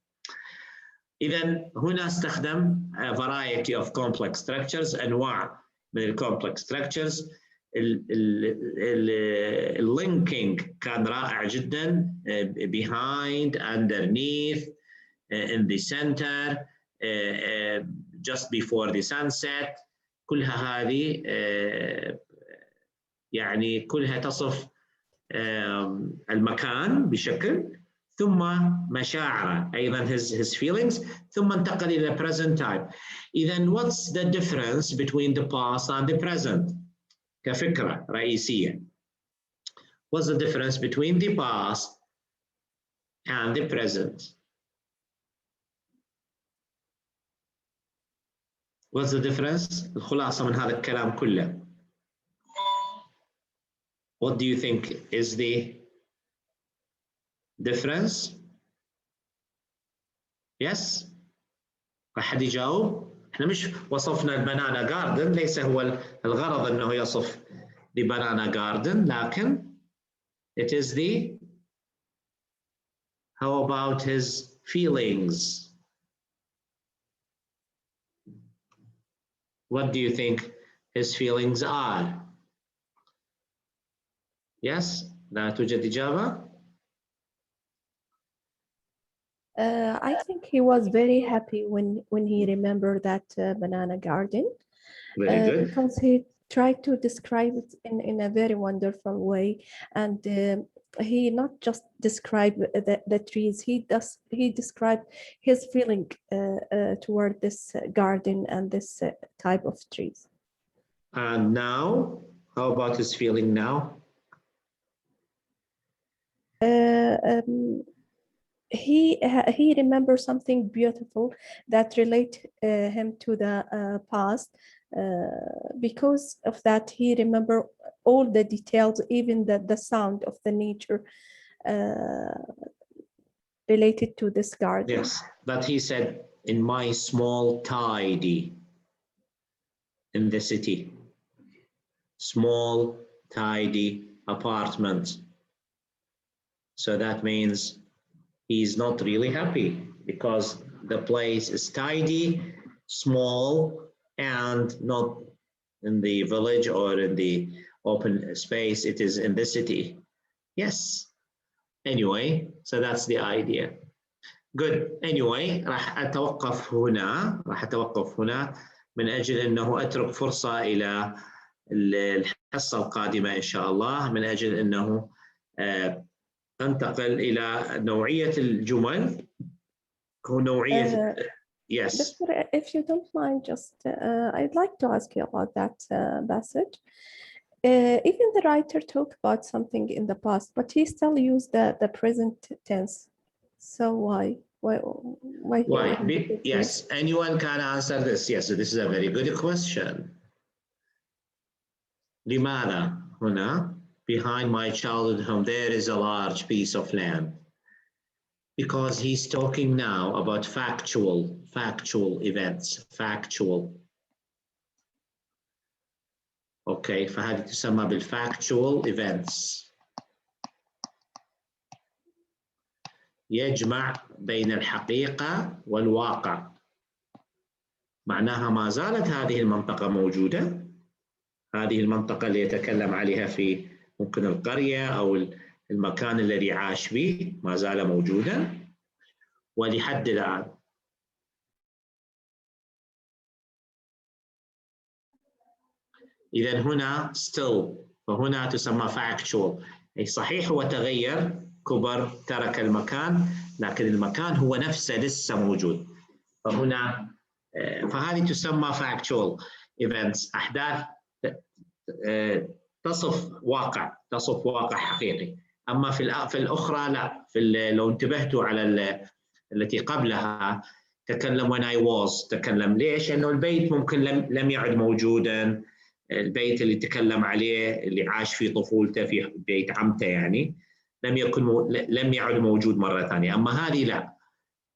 إذا هنا استخدم a variety of complex structures، أنواع من ال complex structures. linking كان رائع جدا، behind underneath in the center just before the sunset، كلها هذه يعني كلها تصف المكان بشكل، ثم مشاعره أيضا his feelings، ثم انتقل إلى present time. إذا what's the difference between the past and the present كفكرة رئيسية؟ What's the difference between the past and the present? What's the difference؟ الخلاصة من هذا الكلام كله. What do you think is the difference? Yes؟ أحد يجاوب؟ احنا مش وصفنا البنانا جاردن، ليس هو الغرض انه يصف the banana garden، لكن it is the how about his feelings? What do you think his feelings are? Yes؟ لا توجد إجابة؟ I think he was very happy when he remembered that banana garden. Very good. Because he tried to describe it in a very wonderful way, and he not just described the trees, he described his feeling toward this garden and this type of trees. And now, how about his feeling now? He remembers something beautiful that relate him to the past. Because of that, he remember all the details, even the sound of the nature related to this garden. Yes, but he said, in my small tidy in the city, small tidy apartment So that means he's not really happy because the place is tidy, small, and not in the village or in the open space. It is in the city. Yes. Anyway, so that's the idea. Good. Anyway, راح أتوقف هنا من أجل أنه أترك فرصة إلى الحصة القادمة إن شاء الله، من أجل أنه أنتقل إلى نوعية الجمل ونوعية yes. Doctor, if you don't mind, just I'd like to ask you about that passage. Even the writer talked about something in the past, but he still used the present tense. So why? Yes, anyone can answer this. Yes, this is a very good question. لماذا هنا behind my childhood home there is a large piece of land? Because he's talking now about factual events, factual. Okay, فهذه تسمى بالfactual events. يجمع بين الحقيقة والواقع. معناها ما زالت هذه المنطقة موجودة. هذه المنطقة اللي يتكلم عليها في ممكن القرية أو المكان الذي عاش به ما زال موجودا ولحد الآن. إذا هنا still، فهنا تسمى factual، أي صحيح هو تغير، كبر، ترك المكان، لكن المكان هو نفسه لسه موجود. فهنا فهذه تسمى factual events، أحداث تصف واقع حقيقي. أما في الأخرى لا، لو انتبهتوا على التي قبلها تكلم when I was، تكلم ليش؟ لأنه البيت ممكن لم يعد موجودا، البيت اللي تكلم عليه اللي عاش في طفولته في بيت عمته يعني لم يعد موجود مرة ثانية. أما هذه لا،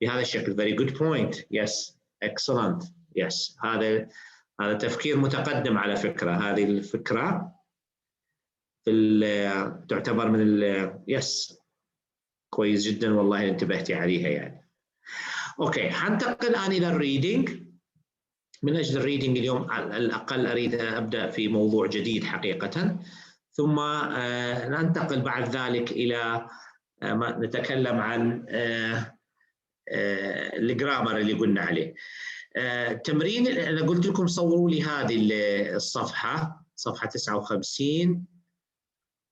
بهذا الشكل. very good point. yes excellent. yes هذا تفكير متقدم على فكرة. هذه الفكرة تعتبر من yes كويس جدا والله انتبهتي عليها يعني. اوكي، حنتقل الآن إلى الريدنج. من أجل الريدنج اليوم على الأقل أريد أبدأ في موضوع جديد حقيقة، ثم ننتقل بعد ذلك إلى نتكلم عن الجرامر اللي قلنا عليه. تمرين أنا قلت لكم صوروا لي هذه الصفحة، صفحة 59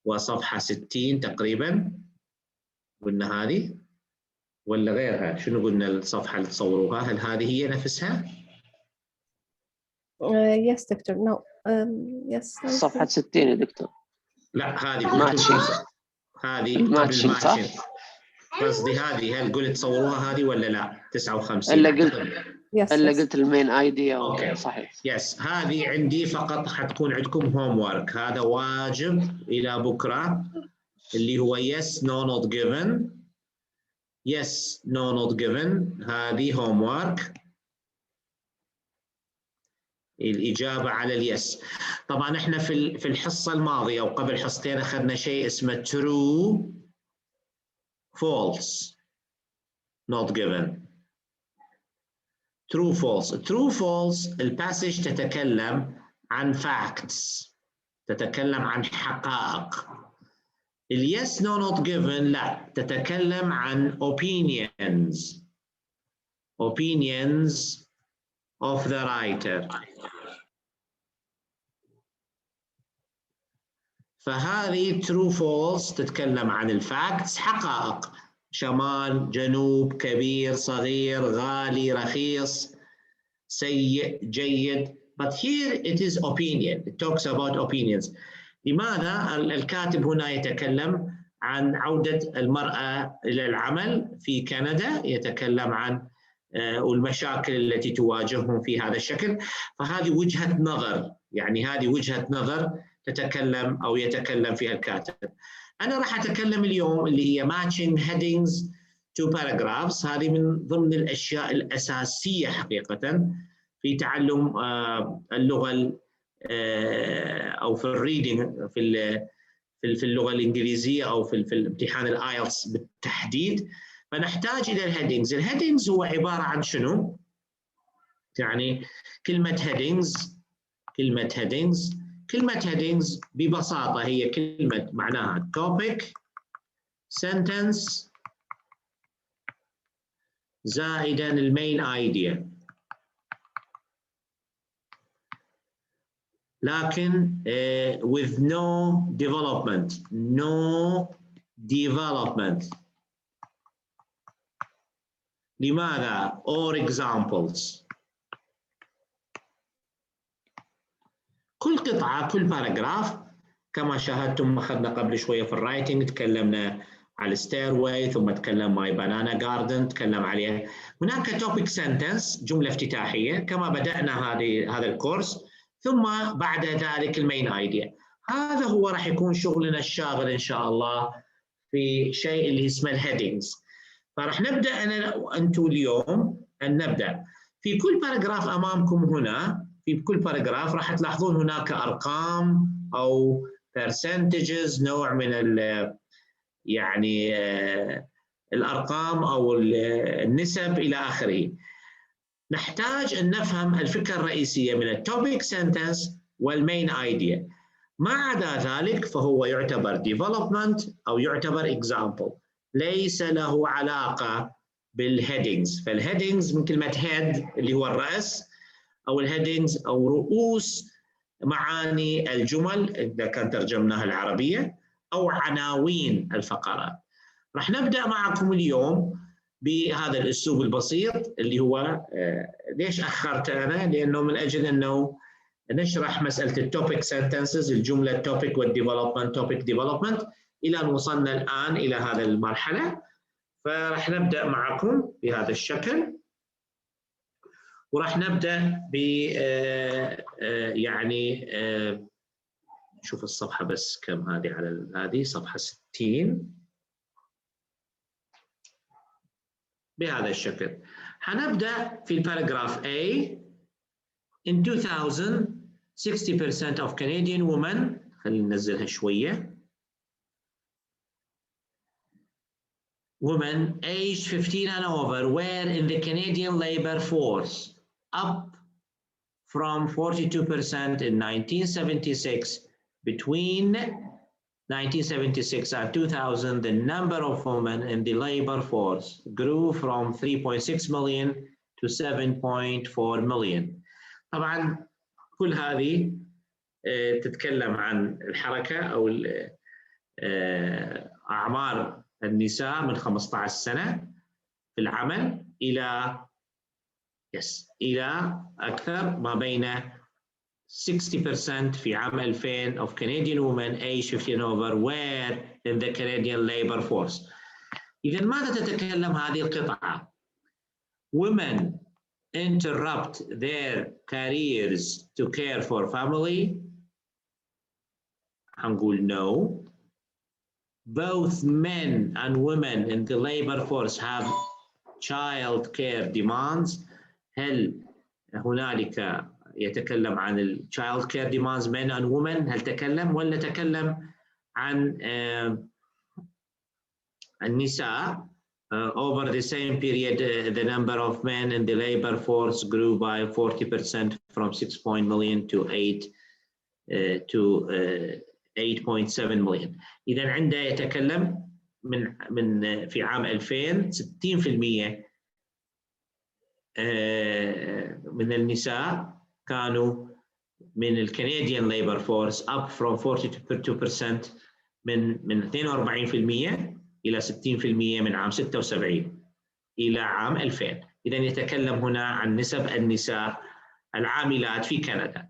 وصفحة 60 تقريبا، قلنا هذه ولا غيرها؟ شنو قلنا الصفحة اللي تصوروها؟ هل هذه هي نفسها؟ Yes دكتور. No. Yes. صفحة 60 يا دكتور. لا هذه هذه قبل ماتشنج. قصدي هذه هل قلت تصوروها هذه ولا لا؟ 59 إلا قلت المين ايديا. اوكي صحيح. يس هذه عندي فقط حتكون عندكم هوم ورك. هذا واجب إلى بكرة اللي هو YES-NO-NOT GIVEN. YES-NO-NOT GIVEN هذه هوم ورك، الإجابة على اليس. طبعا احنا في الحصة الماضية أو قبل حصتين أخذنا شيء اسمه TRUE FALSE NOT GIVEN. TRUE FALSE الباسج تتكلم عن facts، تتكلم عن حقائق. اليس نو نوت جيفن لا، تتكلم عن opinions of the writer. فهذه true false تتكلم عن الفاكتس، حقائق، شمال، جنوب، كبير، صغير، غالي، رخيص، سيء، جيد. But here it is opinion. It talks about opinions. لماذا؟ الكاتب هنا يتكلم عن عودة المرأة إلى العمل في كندا، يتكلم عن والمشاكل التي تواجههم في هذا الشكل. فهذه وجهة نظر، يعني هذه وجهة نظر تتكلم أو يتكلم فيها الكاتب. أنا راح أتكلم اليوم اللي هي matching headings to paragraphs. هذه من ضمن الأشياء الأساسية حقيقة في تعلم اللغة أو في الريدنج في اللغة الإنجليزية أو في الامتحان الآيلتس بالتحديد. فنحتاج إلى الهيدنجز. الهيدنجز هو عبارة عن شنو؟ يعني كلمة هيدنجز ببساطة هي كلمة معناها topic sentence زائدا المين ايديا، لكن with no development. لماذا؟ or examples. كل قطعة، كل باراجراف كما شاهدتم أخذنا قبل شوية في الرايتنج، تكلمنا على الستيرواي، ثم تكلم ماي بانانا جاردن تكلم عليه. هناك توبيك سنتنس، جملة افتتاحية كما بدأنا هذا الكورس، ثم بعد ذلك المين ايديا. هذا هو راح يكون شغلنا الشاغل إن شاء الله في شيء اللي اسمه الهيدنجز. فراح نبدأ أنا وأنتم اليوم أن نبدأ في كل باراجراف أمامكم هنا. في كل باراجراف راح تلاحظون هناك أرقام أو percentages، نوع من يعني الأرقام أو النسب إلى آخره. نحتاج أن نفهم الفكرة الرئيسية من التوبيك سنتنس والمين ايديا. ما عدا ذلك فهو يعتبر development أو يعتبر example، ليس له علاقة بالهيدنجز. فالهيدنجز من كلمة head اللي هو الرأس، أو الهيدنجز أو رؤوس معاني الجمل إذا كان ترجمناها العربية، أو عناوين الفقرات. راح نبدأ معكم اليوم بهذا الأسلوب البسيط اللي هو ليش أخرت أنا؟ لأنه من أجل أنه نشرح مسألة التوبيك سنتنسز، الجملة التوبيك والديفلوبمنت، توبيك ديفلوبمنت، إلى أن وصلنا الآن إلى هذه المرحلة. فراح نبدأ معكم بهذا الشكل، وراح نبدأ ب يعني شوف الصفحة بس كم هذه، على هذه صفحة 60 بهذا الشكل. حنبدأ في الباراجراف A. In 2000 60% of Canadian women، خلينا ننزلها شوية، women aged 15 and over were in the Canadian labor force, up from 42% in 1976. Between 1976 and 2000, the number of women in the labor force grew from 3.6 million to 7.4 million. طبعا كل هذه تتكلم عن الحركة أو أعمار النساء من 15 سنة في العمل إلى أكثر، ما بين 60% في عام 2000 of Canadian women aged 15 over were in the Canadian labor force. إذا ماذا تتكلم هذه القطعة؟ Women interrupt their careers to care for family. هنقول no. Both men and women in the labor force have child care demands. هل هنالك يتكلم عن ال child care demands men and women؟ هل تكلم ولا تكلم عن النساء؟ Over the same period, the number of men in the labor force grew by 40% from 6 million to 8.7 million. إذا عنده يتكلم من في عام 2000 60% من النساء كانوا من الكنديان ليبر فورس، up from 42% من 42% إلى 60% من عام 76 إلى عام 2000. إذا يتكلم هنا عن نسب النساء العاملات في كندا.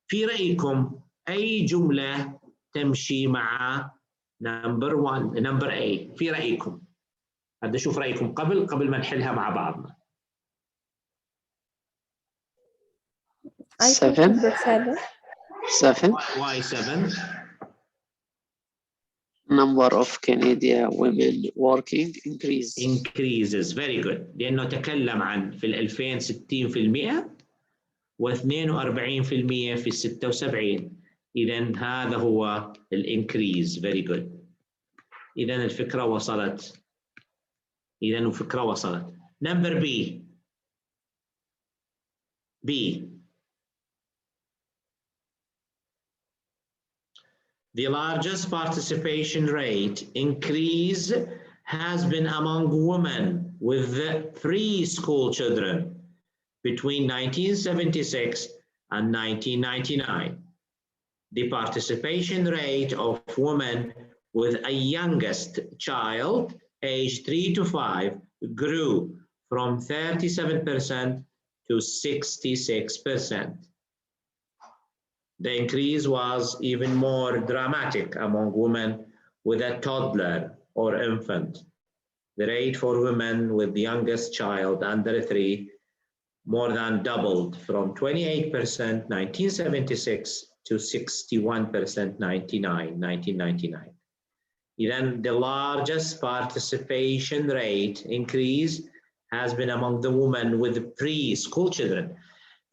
في رأيكم أي جملة تمشي مع نمبر 1 نمبر A؟ في رأيكم هذا، شوف رأيكم قبل ما نحلها مع بعضنا. 7. Why 7? Number of Canadian women working increases. Very good. لأنه تكلم عن في 2000 60% و42% في 76. إذن هذا هو الانكريز. very good. إذن الفكرة وصلت. إذن الفكرة وصلت. number B. The largest participation rate increase has been among women with preschool children between 1976 and 1999. The participation rate of women with a youngest child aged 3 to 5 grew from 37% to 66%. The increase was even more dramatic among women with a toddler or infant. The rate for women with the youngest child under 3 more than doubled from 28% 1976 to 61% 1999. Then the largest participation rate increase has been among the women with preschool children.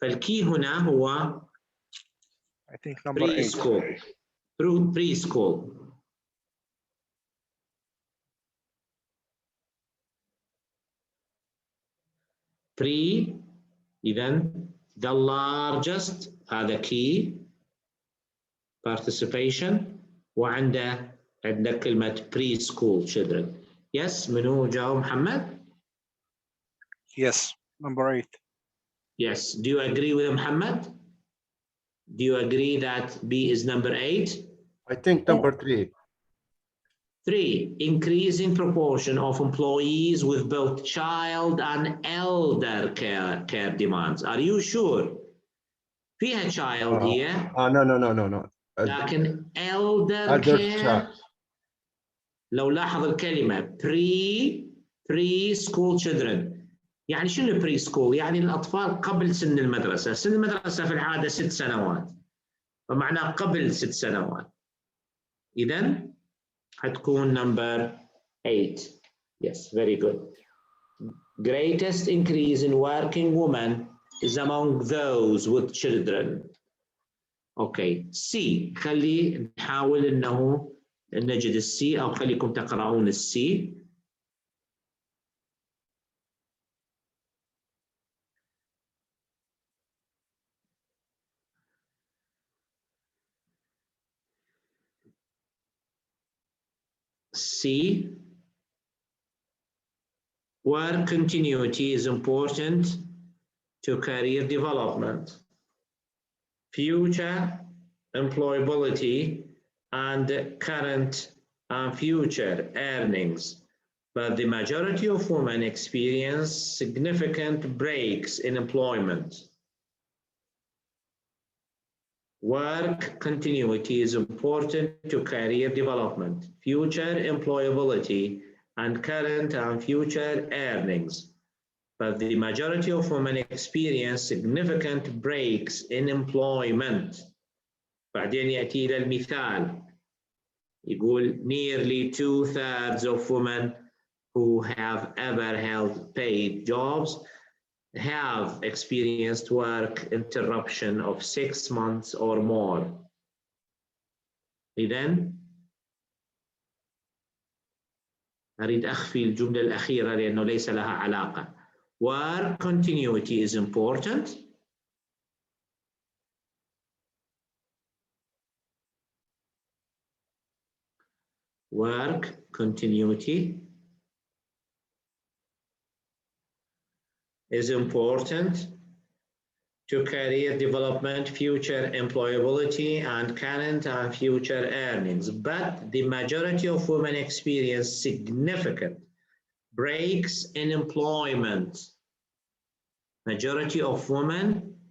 فالكي هنا هو I think number 8. preschool. إذن the largest هذا key participation وعنده كلمة preschool children. Yes, منو جاوب محمد؟ Yes, number 8. Yes, do you agree with Muhammad? Do you agree that B is number 8? I think number 3. 3, increase in proportion of employees with both child and elder care demands. Are you sure? فيها child here. No. لكن elder care. لو لاحظ الكلمة preschool children. يعني شنو preschool؟ يعني الأطفال قبل سن المدرسة. سن المدرسة في العادة 6 سنوات. فمعناه قبل 6 سنوات. إذن حتكون number 8. Yes, very good. Greatest increase in working women is among those with children. Okay, C. خلي نحاول إنه نجد السي أو خليكم تقرؤون السي. C. Work continuity is important to career development, future employability, and current and future earnings. But the majority of women experience significant breaks in employment. Work continuity is important to career development, future employability, and current and future earnings. But the majority of women experience significant breaks in employment. بعدين يأتي إلى المثال يقول nearly 2/3 of women who have ever held paid jobs have experienced work interruption of 6 months or more. إذن أريد أخفي الجملة الأخيرة لأنه ليس لها علاقة. Work continuity is important. Work continuity is important to career development, future employability, and current and future earnings. But the majority of women experience significant breaks in employment. Majority of women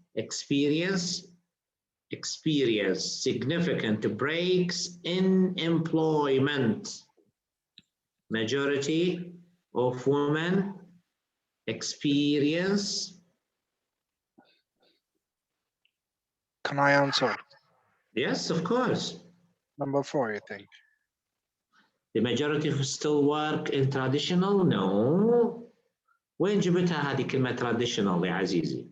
experience significant breaks in employment. Majority of women experience. Can I answer? Yes, of course. Number 4, I think. The majority who still work in traditional? No. وين جبتها هذه كلمة traditional يا عزيزي؟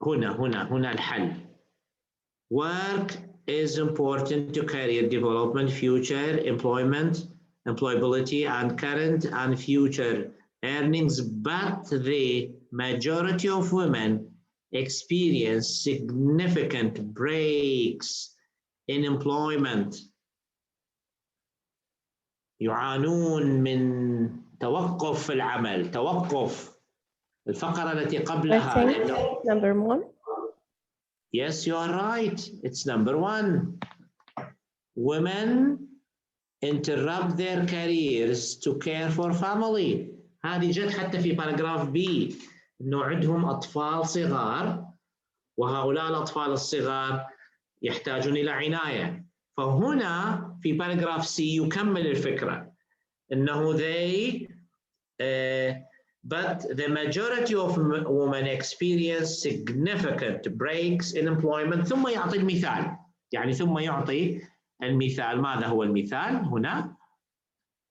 هنا الحل. Work is important to career development, future employment, employability, and current and future earnings, but the majority of women experience significant breaks in employment. يعانون من توقف في العمل. توقف. الفقرة التي قبلها. Number 1. Yes, you are right. It's number 1. Women interrupt their careers to care for family. هذه جت حتى في باراجراف بي، انه عندهم اطفال صغار وهؤلاء الاطفال الصغار يحتاجون الى عنايه. فهنا في باراجراف سي يكمل الفكره انه but the majority of women experience significant breaks in employment. ثم يعطي المثال، يعني ثم يعطي المثال. ماذا هو المثال؟ هنا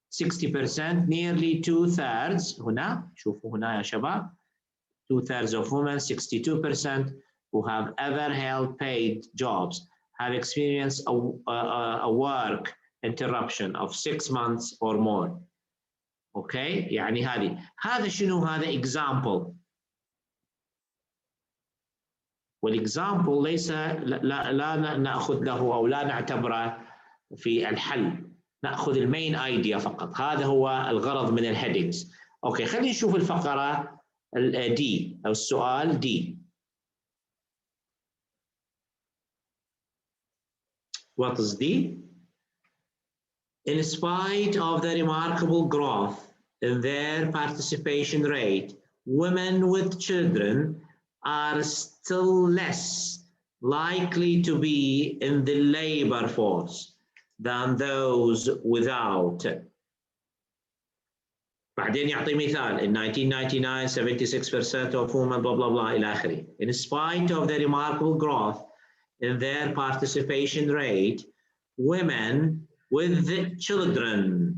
60%, nearly 2/3. هنا شوفوا هنا يا شباب 2/3 of women, 62%, who have ever held paid jobs have experienced a work interruption of 6 months or more. اوكي، يعني هذا شنو؟ هذا example. والاكزامبل ليس لا ناخذ له او لا نعتبره في الحل، ناخذ المين ايديا فقط. هذا هو الغرض من الهيدنجز. اوكي، خلينا نشوف الفقره دي او السؤال دي. What is D? In spite of the remarkable growth in their participation rate, women with children are still less likely to be in the labor force than those without. بعدين يعطي مثال. In 1999, 76% of women blah blah blah إلى آخره. In spite of the remarkable growth in their participation rate, women with children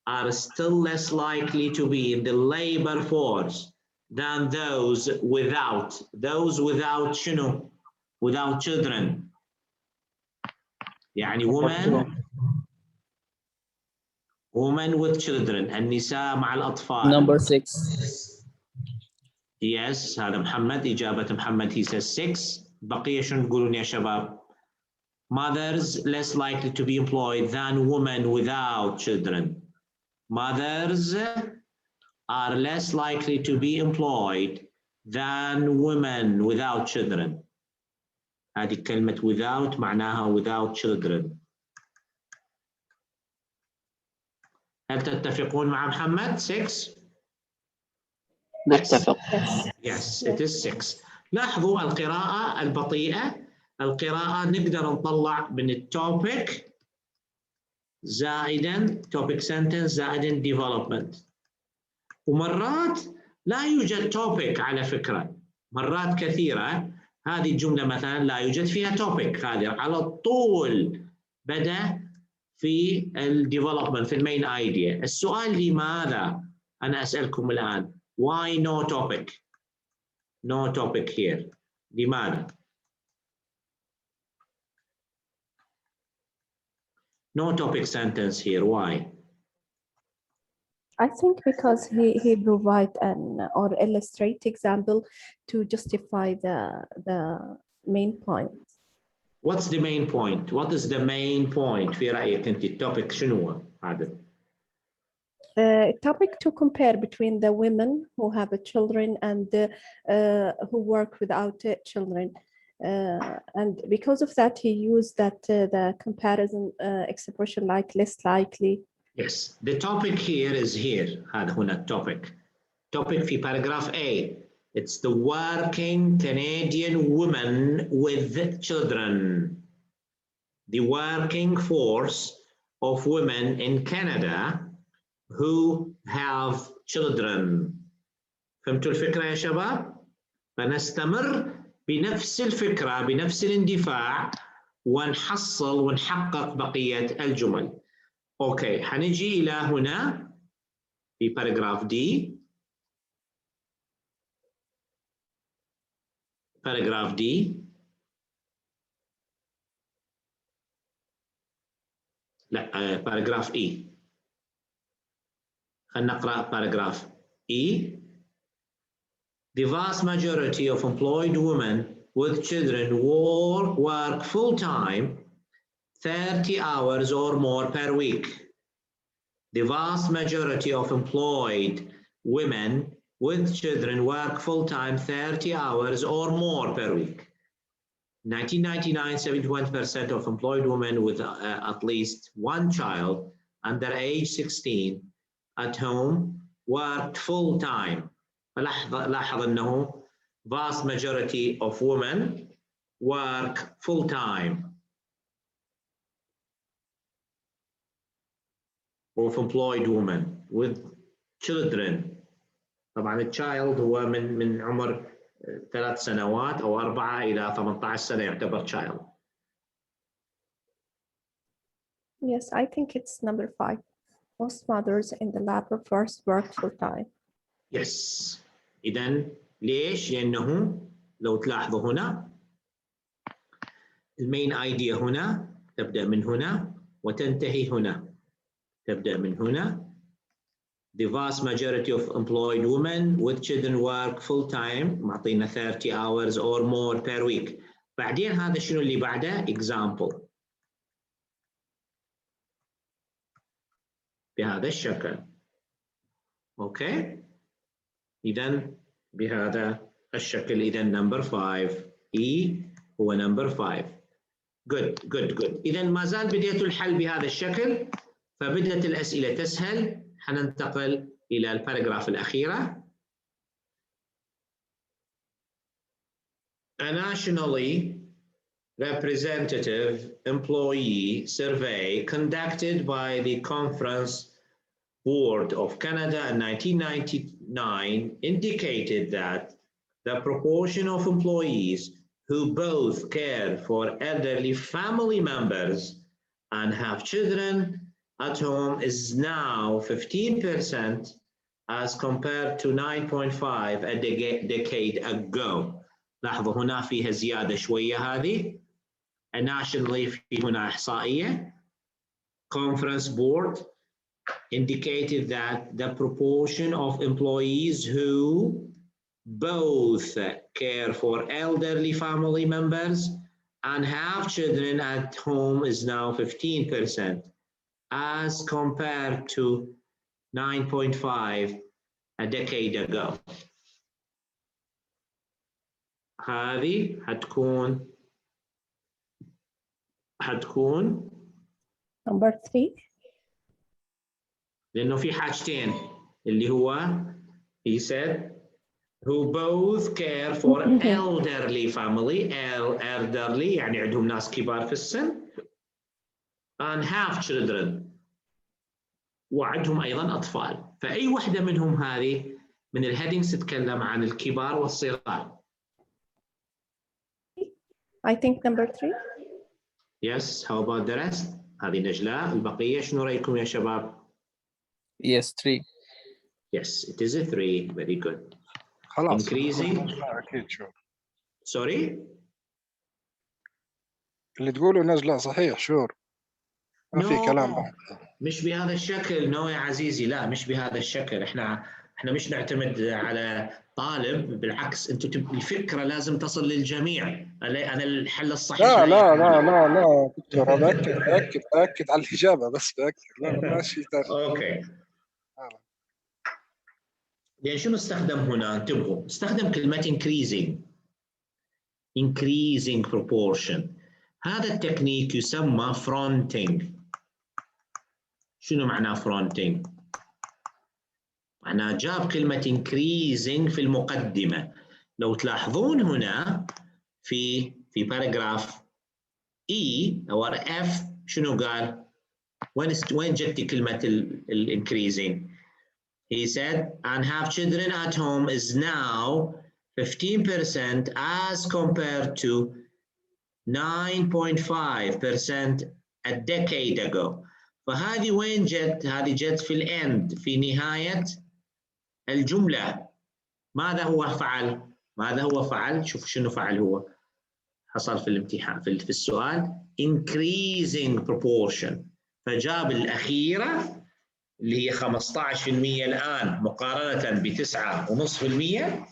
are still less likely to be in the labor force than those without. Those without شنو؟ Without children. يعني women with children، النساء مع الأطفال. Number 6. Yes، هذا محمد، إجابة محمد. He says 6. بقية شنو تقولون يا شباب؟ Mothers less likely to be employed than women without children. Mothers are less likely to be employed than women without children. هذه كلمة without معناها without children. هل تتفقون مع محمد؟ 6. نتفق. Yes, it is 6. لاحظوا القراءة البطيئة. القراءة نقدر نطلع من التوبيك زائدا توبيك سنتنس زائدا development. ومرات لا يوجد توبيك على فكرة. مرات كثيرة هذه الجملة مثلا لا يوجد فيها توبيك، هذه على طول بدأ في الديفلوبمنت في المين ايديا. السؤال لماذا؟ أنا أسألكم الآن. Why no topic? No topic here. لماذا؟ No topic sentence here. Why? I think because he provide an or illustrate example to justify the main point. What's the main point? What is the main point في رأيك أنت؟ التوبيك شنو هو هذا؟ Topic to compare between the women who have children and who work without children. And because of that, he used that the comparison expression like less likely. Yes, the topic here is here. هذا هنا التوبيك. Topic في paragraph A. It's the working Canadian women with children. The working force of women in Canada who have children. فهمتوا الفكرة يا شباب؟ فنستمر بنفس الفكرة بنفس الاندفاع ونحصل ونحقق بقية الجمل. اوكي، حنجي إلى هنا في باراجراف دي. paragraph D. لا paragraph E. خلينا نقرأ paragraph E. The vast majority of employed women with children work full-time 30 hours or more per week. The vast majority of employed women with children work full-time 30 hours or more per week. 1999, 71% of employed women with at least one child under age 16 at home worked full-time. لاحظ أنه vast majority of women work full-time of employed women with children. طبعا الchild هو من عمر 3 سنوات أو 4 إلى 18 سنة يعتبر child. Yes, I think it's number 5. Most mothers in the labor force work full-time. Yes. إذن ليش؟ لأنه لو تلاحظوا هنا المين ايديا هنا تبدأ من هنا وتنتهي هنا. تبدأ من هنا. The vast majority of employed women with children work full-time. معطينا 30 hours or more per week. بعدين هذا شنو اللي بعده؟ example. بهذا الشكل. اوكي؟ إذن بهذا الشكل. إذن number 5 E هو number 5. good. إذن ما زال بديتوا الحل بهذا الشكل فبدأت الأسئلة تسهل. حننتقل إلى الباراجراف الأخيرة. A nationally representative employee survey conducted by the Conference Board of Canada in 1999 indicated that the proportion of employees who both care for elderly family members and have children at home is now 15% as compared to 9.5 a decade ago. لاحظوا هنا فيها زيادة شوية هذه. nationally في هنا إحصائية. Conference Board indicated that the proportion of employees who both care for elderly family members and have children at home is now 15% as compared to 9.5 a decade ago. هذه حتكون number 3. لأنه في حاجتين اللي هو he said who both care for elderly family. elderly يعني عندهم ناس كبار في السن and have children وعندهم أيضا أطفال. فأي واحدة منهم هذه من الهيدنجز تتكلم عن الكبار والصغار. I think number 3. Yes, how about the rest? هذه نجلاء. البقية شنو رأيكم يا شباب؟ Yes, 3. Yes, it is a 3. Very good. خلاص Increasing. أكيد شو. Sorry? اللي تقوله نجلة صحيح شور. ما في كلام. مش بهذا الشكل. يا عزيزي لا مش بهذا الشكل. احنا مش نعتمد على طالب. بالعكس انتم الفكرة لازم تصل للجميع. انا الحل الصحيح. لا دكتور انا باكد على الاجابه بس باكد. لا ماشي. اوكي. لان شنو استخدم هنا؟ انتبهوا استخدم كلمة increasing proportion. هذا التكنيك يسمى fronting. شنو معناه fronting؟ معناه جاب كلمة increasing في المقدمة. لو تلاحظون هنا في باراجراف E أو F شنو قال؟ وين جت كلمة increasing؟ He said and have children at home is now 15% as compared to 9.5% a decade ago. فهذه وين جت؟ هذه جت في الإند في نهاية الجملة. ماذا هو فعل؟ ماذا هو فعل؟ شوف شنو فعل هو حصل في الامتحان في السؤال increasing proportion، فجاب الأخيرة اللي هي 15% الآن مقارنة ب 9.5%،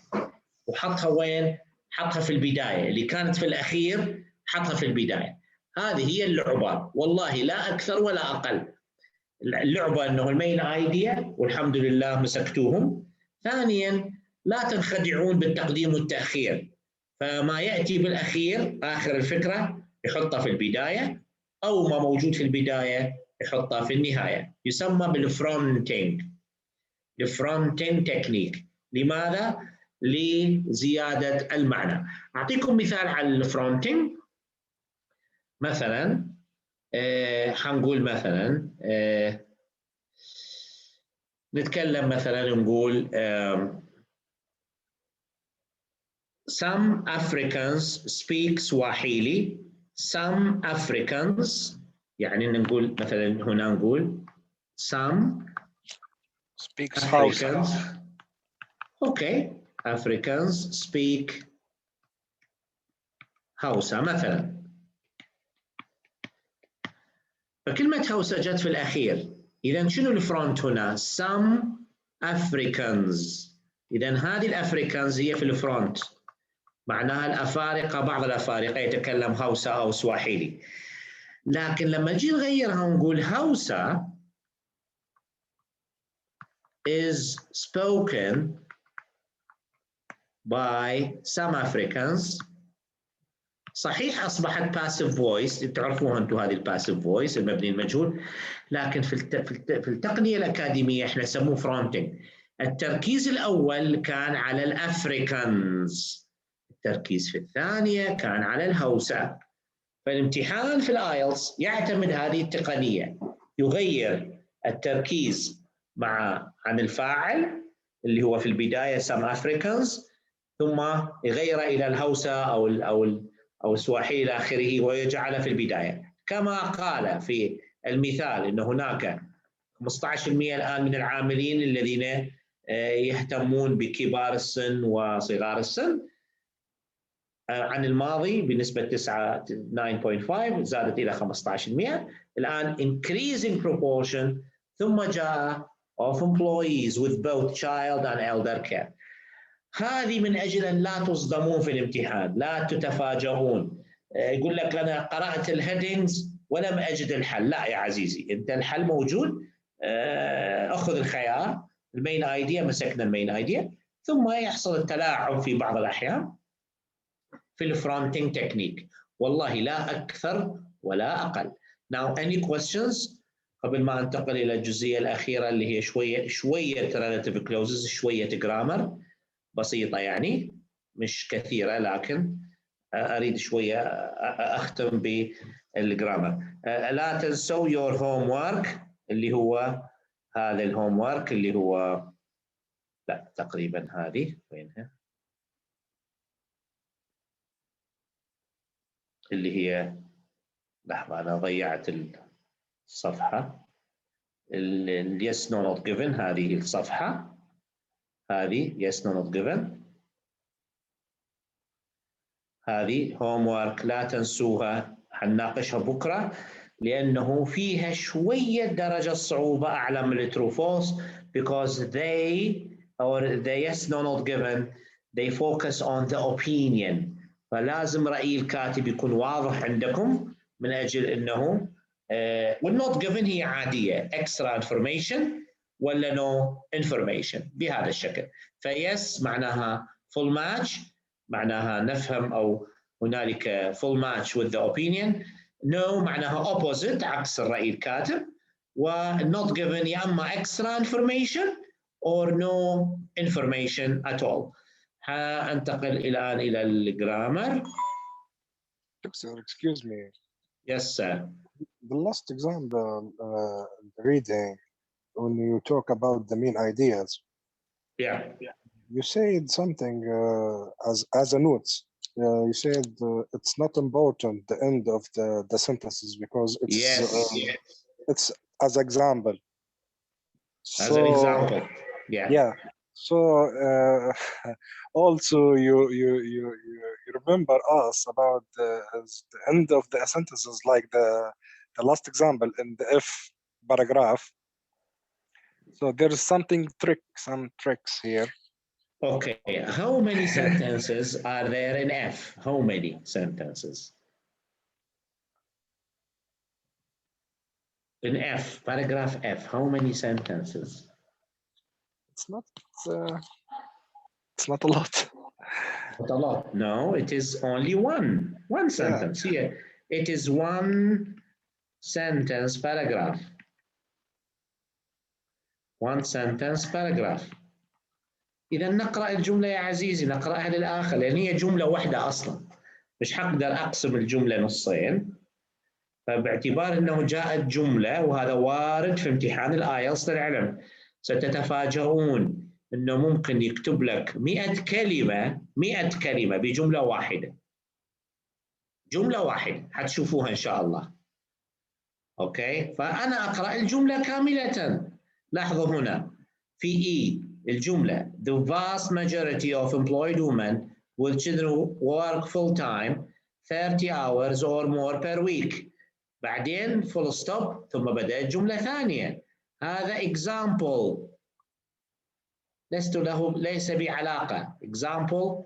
وحطها وين؟ حطها في البداية، اللي كانت في الأخير حطها في البداية. هذه هي اللعبة، والله لا أكثر ولا أقل. اللعبة أنه المين ايديا والحمد لله مسكتوهم. ثانيا لا تنخدعون بالتقديم والتأخير، فما يأتي بالأخير آخر الفكرة يحطها في البداية، أو ما موجود في البداية يحطها في النهاية، يسمى بالفرونتينج. الفرونتينج تكنيك. لماذا؟ لزيادة المعنى. أعطيكم مثال على الفرونتينج. مثلا حنقول مثلا نتكلم مثلا نقول some Africans speak Swahili. some Africans، يعني نقول مثلا هنا نقول some speaks Africans. Hausa. Okay, Africans speak Hausa مثلا. فكلمة هوسا جت في الأخير، إذا شنو الفرونت هنا؟ some Africans. إذا هذه الأفريكانز هي في الفرونت، معناها الأفارقة، بعض الأفارقة يتكلم هوسا أو سواحيلي. لكن لما نجي نغيرها ونقول هوسا is spoken by some Africans. صحيح أصبحت passive voice، تعرفوها أنتم هذه الباسيف voice المبني المجهول، لكن في التقنية الأكاديمية إحنا نسموه فرونتينج. التركيز الأول كان على الأفريكانز، التركيز في الثانية كان على الهوسا. فالامتحان في الآيلتس يعتمد هذه التقنية، يغير التركيز عن الفاعل اللي هو في البداية some Africans، ثم يغير إلى الهوسا أو السواحيلي إلى آخره ويجعله في البداية. كما قال في المثال أن هناك 15% الآن من العاملين الذين يهتمون بكبار السن وصغار السن، عن الماضي بنسبة 9.5 زادت إلى 15%. الآن increasing proportion، ثم جاء of employees with both child and elder care. هذه من أجل أن لا تصدمون في الامتحان، لا تتفاجئون. يقول لك أنا قرأت الهيدنجز ولم أجد الحل. لا يا عزيزي، أنت الحل موجود. أخذ الخيار المين ايديا، مسكنا المين ايديا، ثم يحصل التلاعب في بعض الأحيان في الفرونتينج تكنيك، والله لا أكثر ولا أقل. Now any questions قبل ما أنتقل إلى الجزئية الأخيرة اللي هي شوية relative clauses، شوية grammar بسيطة، يعني مش كثيرة، لكن أريد شوية أختم بالجرامر. لا تنسوا your homework اللي هو هذا الهومورك اللي هو لا تقريبا هذه وينها، اللي هي لحظة أنا ضيعت الصفحة. YES-NO-NOT GIVEN، هذه الصفحة، هذه YES-NO-NOT GIVEN، هذه homework لا تنسوها، حنناقشها بكرة لأنه فيها شوية درجة صعوبة أعلى من true false because they or the YES-NO-NOT GIVEN they focus on the opinion. فلازم رأي الكاتب يكون واضح عندكم من أجل أنه والنوت given هي عادية extra information ولا no information بهذا الشكل. فيس معناها full match، معناها نفهم أو هنالك full match with the opinion. no معناها opposite عكس الرأي الكاتب. و not given يا أما extra information or no information at all. هننتقل الآن إلى الجرامر. Excuse me. Yes, sir. The last example, reading, when you talk about the main ideas. Yeah. You said something as a note. You said it's not important the end of the sentences because it's yes. It's as example. As an example. Yeah. Yeah. So also you remember us about the end of the sentences, like the last example in the if paragraph. So there is some tricks here. Okay, how many sentences are there in F? How many sentences? In F, paragraph F, how many sentences? It's not a lot. Not a lot. No, it is only one sentence. Here, it is one sentence paragraph. One sentence paragraph. إذا نقرأ الجملة يا عزيزي، نقرأها للآخر لأن هي جملة واحدة أصلا. مش حقدر أقسم الجملة نصين. فباعتبار أنه جاءت جملة، وهذا وارد في امتحان الآيلتس للعلم، ستتفاجؤون أنه ممكن يكتب لك 100 كلمة بجملة واحدة. جملة واحدة حتشوفوها إن شاء الله. أوكي، فأنا أقرأ الجملة كاملة. لاحظوا هنا في E الجملة the vast majority of employed women with children who work full time 30 hours or more per week. بعدين full stop ثم بدأت جملة ثانية. هذا example ليس بعلاقة. example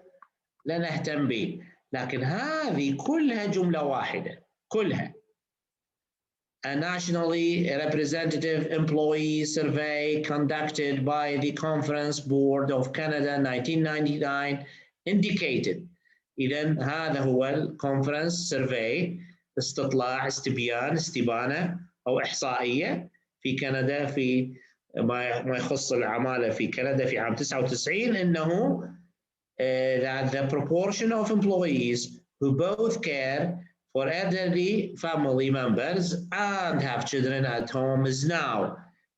لا نهتم به، لكن هذه كلها جملة واحدة كلها. A nationally representative employee survey conducted by the Conference Board of Canada 1999 indicated. إذن هذا هو الكونفرنس سيرفي، استطلاع، استبانة أو إحصائية في كندا في ما يخص العمالة في كندا في عام 99 إنه that the proportion of employees who both care for elderly family members and have children at home is now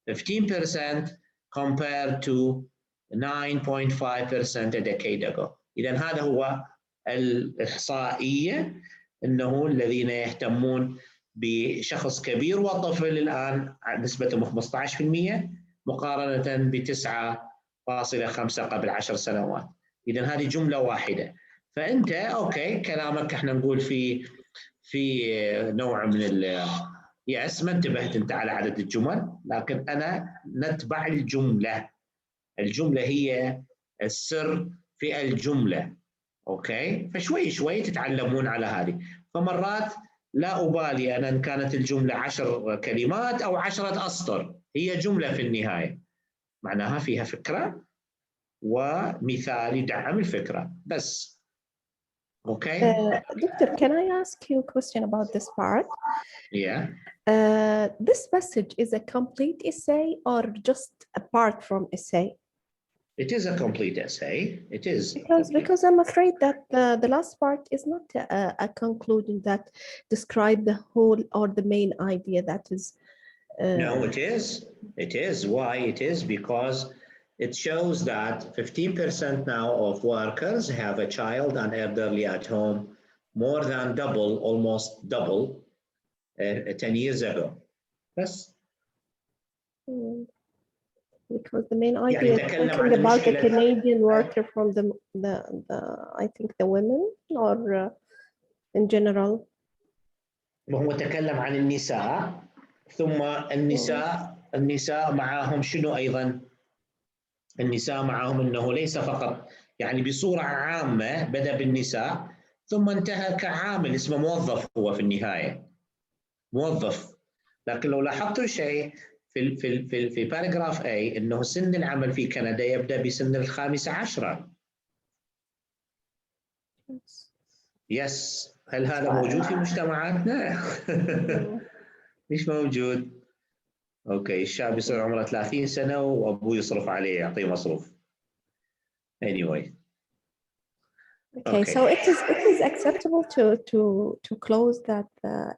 15% compared to 9.5% a decade ago. إذن هذا هو الإحصائية، أنه الذين يهتمون بشخص كبير وطفل الآن نسبتهم 15% مقارنة ب 9.5 قبل 10 سنوات. إذن هذه جملة واحدة. فأنت أوكي كلامك احنا نقول في نوع من يأس، ما انتبهت أنت على عدد الجمل، لكن أنا نتبع الجملة. الجملة هي السر في الجملة. أوكي، فشوي شوي تتعلمون على هذه. فمرات لا أبالي أنا إن كانت الجملة 10 كلمات أو 10 أسطر، هي جملة في النهاية معناها فيها فكرة ومثال يدعم الفكرة بس. Okay. Doctor, can I ask you a question about this part? Yeah. This passage is a complete essay or just apart from essay? It is a complete essay. It is. Because I'm afraid that the last part is not a conclusion that describe the whole or the main idea that is. No, it is. It is. Why? It is because it shows that 15% now of workers have a child and elderly at home, more than double, almost double, 10 years ago. Yes. Because the main idea is thinking about the Canadian worker from the I think the women or in general. وهو تكلم عن النساء، ثم النساء معهم شنو أيضا؟ النساء معهم أنه ليس فقط يعني بصورة عامة بدأ بالنساء ثم انتهى كعامل اسمه موظف، هو في النهاية موظف. لكن لو لاحظتوا شيء في باراجراف A أنه سن العمل في كندا يبدأ بسن 15. يس، هل هذا موجود في مجتمعاتنا؟ مش موجود. اوكي، الشاب يصير عمره 30 سنة وابوه يصرف عليه يعطيه مصروف. Anyway. Okay, so it is acceptable to close that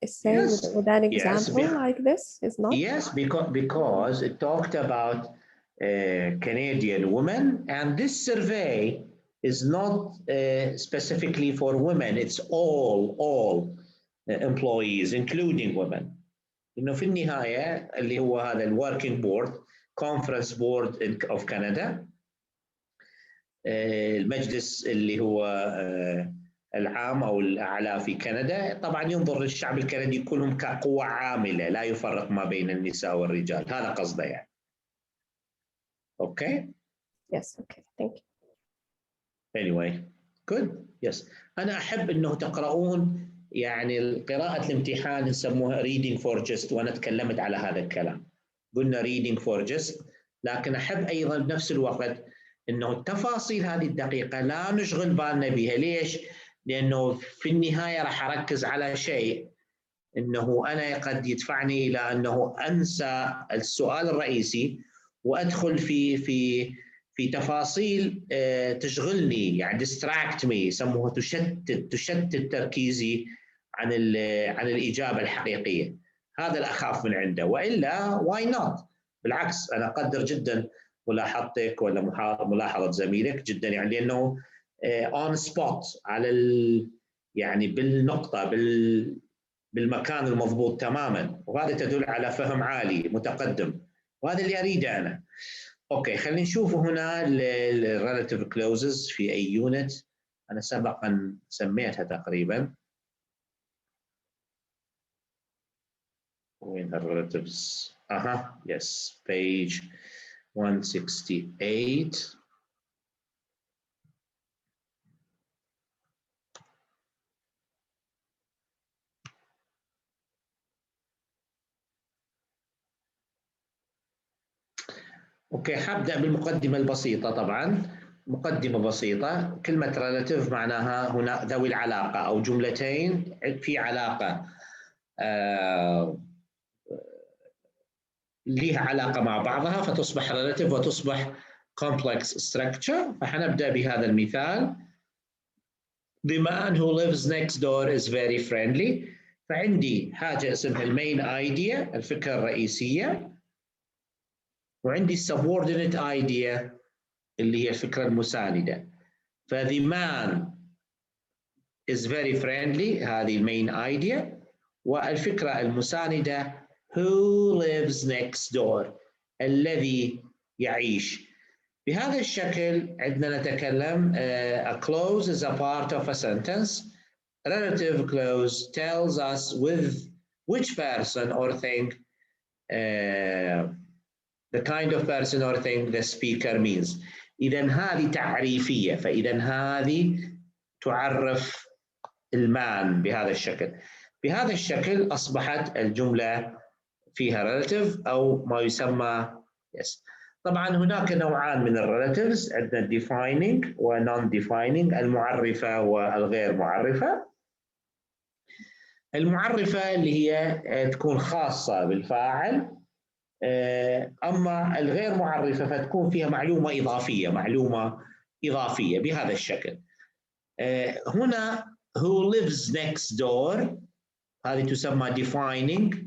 essay with an example like this, is not? Yes, because it talked about Canadian women, and this survey is not specifically for women. It's all employees, including women. إنه في النهاية اللي هو هذا الworking board, conference board of Canada, المجلس اللي هو العام أو الأعلى في كندا طبعا ينظر للشعب الكندي كلهم كقوة عاملة، لا يفرق ما بين النساء والرجال، هذا قصده يعني. أوكي؟ Yes, okay, thank you. Anyway, good, yes. أنا أحب إنه تقرؤون يعني قراءة الامتحان نسموها reading for just، وأنا تكلمت على هذا الكلام. قلنا reading for just، لكن أحب أيضا بنفس الوقت إنه التفاصيل هذه الدقيقة لا نشغل بالنا بها. ليش؟ لأنه في النهاية راح أركز على شيء إنه أنا قد يدفعني إلى أنه أنسى السؤال الرئيسي وأدخل في تفاصيل تشغلني، يعني distract me، يسموها تشتت تركيزي عن الإجابة الحقيقية. هذا اللي أخاف من عنده، وإلا why not؟ بالعكس أنا أقدر جدا ملاحظتك ولا ملاحظة زميلك جدا، يعني لأنه on spot على يعني بالنقطة بالمكان المضبوط تماما، وهذا تدل على فهم عالي متقدم، وهذا اللي أريده أنا. أوكي، خلينا نشوف هنا relative clauses في أي يونت. أنا سبقا سميتها تقريبا. وين الريلاتيفز؟ yes, page 168. اوكي، حابدأ بالمقدمة البسيطة. طبعا مقدمة بسيطة، كلمة relative معناها هنا ذوي العلاقة أو جملتين في علاقة لها علاقة مع بعضها فتصبح relative وتصبح complex structure. فحنبدأ بهذا المثال. The man who lives next door is very friendly. فعندي حاجة اسمها المين idea، الفكرة الرئيسية، وعندي subordinate idea اللي هي الفكرة المساندة. فThe man is very friendly، هذه المين idea، والفكرة المساندة who lives next door، الذي يعيش. بهذا الشكل عندنا نتكلم a clause is a part of a sentence. Relative clause tells us with which person or thing the kind of person or thing the speaker means. إذن هذه تعريفية، فإذن هذه تعرف المان بهذا الشكل. بهذا الشكل أصبحت الجملة فيها relative أو ما يسمى yes. طبعا هناك نوعان من الريلاتيفز، عندنا defining و non-defining، المعرفة والغير معرفة. المعرفة اللي هي تكون خاصة بالفاعل، أما الغير معرفة فتكون فيها معلومة إضافية بهذا الشكل. هنا who lives next door هذه تسمى defining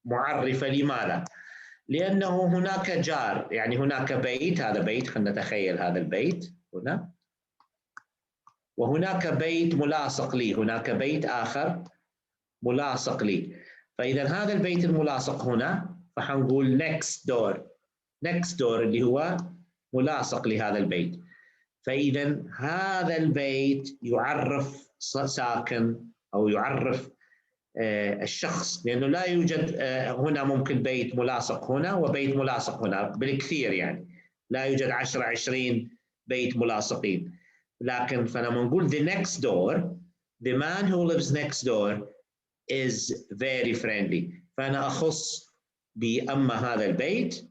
معرفة. لماذا؟ لأنه هناك جار، يعني هناك بيت، هذا بيت، خلينا نتخيل هذا البيت هنا، وهناك بيت ملاصق لي، هناك بيت آخر ملاصق لي. فإذا هذا البيت الملاصق هنا فحنقول next door اللي هو ملاصق لهذا البيت. فإذا هذا البيت يعرف ساكن أو يعرف الشخص، لأنه لا يوجد هنا ممكن بيت ملاصق هنا وبيت ملاصق هنا بالكثير، يعني لا يوجد 10-20 بيت ملاصقين. لكن فلما نقول the next door، the man who lives next door is very friendly، فأنا أخص بأما هذا البيت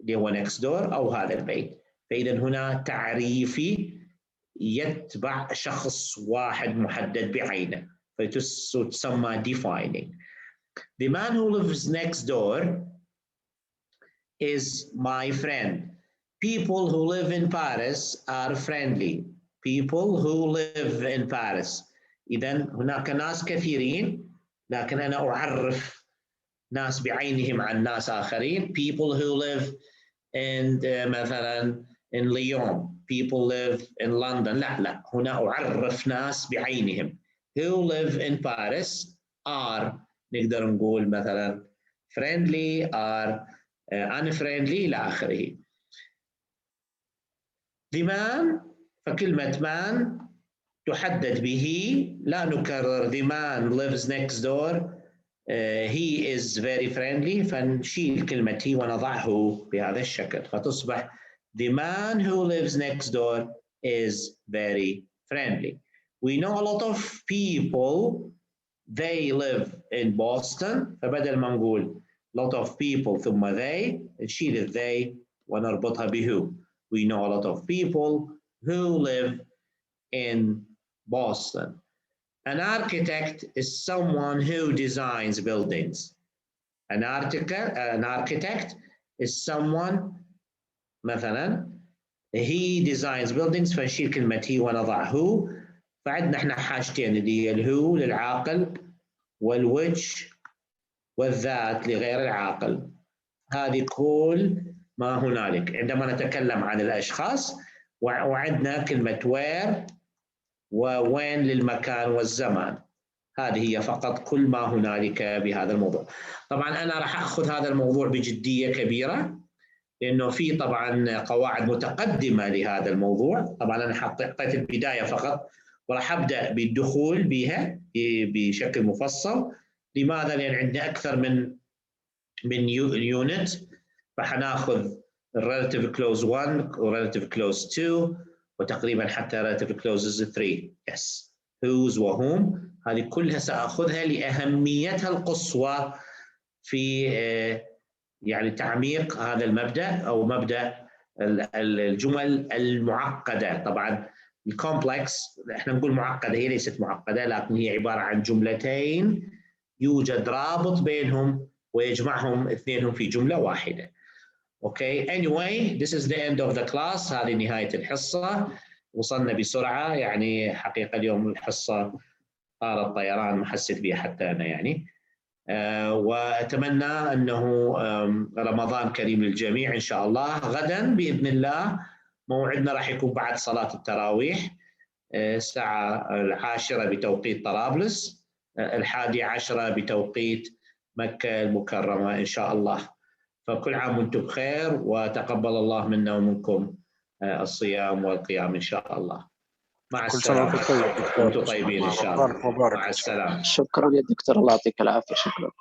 اللي هو next door أو هذا البيت. فإذا هنا تعريفي يتبع شخص واحد محدد بعينه، فتسمى defining. The man who lives next door is my friend. People who live in Paris are friendly. People who live in Paris. إذن هناك ناس كثيرين، لكن أنا أعرف ناس بعينهم عن ناس آخرين. People who live in مثلا in Lyon. People live in London. لا هنا أعرف ناس بعينهم. Who live in Paris are نقدر نقول مثلا friendly are unfriendly إلى آخره. the man، فكلمة man تحدد به، لا نكرر the man lives next door. he is very friendly، فنشيل كلمة he ونضعه بهذا الشكل، فتصبح the man who lives next door is very friendly. We know a lot of people they live in Boston، فبدل ما نقول lot of people ثم they نشيل they ونربطها به. We know a lot of people who live in Boston. An architect is someone who designs buildings. An architect is someone مثلا he designs buildings، فنشيل كلمة he ونضع who. فعندنا احنا حاجتين اللي هي الهو للعاقل والwhich والذات لغير العاقل. هذه كل ما هنالك عندما نتكلم عن الأشخاص، وعندنا كلمة where ووين للمكان والزمان. هذه هي فقط كل ما هنالك بهذا الموضوع. طبعا أنا راح أخذ هذا الموضوع بجدية كبيرة، لأنه في طبعا قواعد متقدمة لهذا الموضوع. طبعا أنا حطيت البداية فقط، وراح أبدأ بالدخول بها بشكل مفصل. لماذا؟ لأن عندنا أكثر من يونت، فحناخذ relative clause 1 relative clause 2 وتقريبا حتى relative clauses 3. yes whose وهم، هذه كلها سأخذها لأهميتها القصوى في يعني تعميق هذا المبدأ أو مبدأ الجمل المعقدة. طبعا الكومبلكس احنا نقول معقدة، هي ليست معقدة، لكن هي عبارة عن جملتين يوجد رابط بينهم ويجمعهم اثنينهم في جملة واحدة. Okay, anyway, this is the end of the class. هذه نهاية الحصة. وصلنا بسرعة، يعني حقيقة اليوم الحصة طارت طيران، ما حسيت بها حتى أنا يعني. وأتمنى أنه رمضان كريم للجميع إن شاء الله. غدا بإذن الله موعدنا راح يكون بعد صلاة التراويح، الساعة 10 بتوقيت طرابلس، 11 بتوقيت مكة المكرمة إن شاء الله. فكل عام وانتم بخير، وتقبل الله منا ومنكم الصيام والقيام إن شاء الله. مع السلامة. كل سنة وأنتم طيب. وانتم طيبين إن شاء الله. مع السلامة. شكرا يا دكتور، الله يعطيك العافية. شكرا.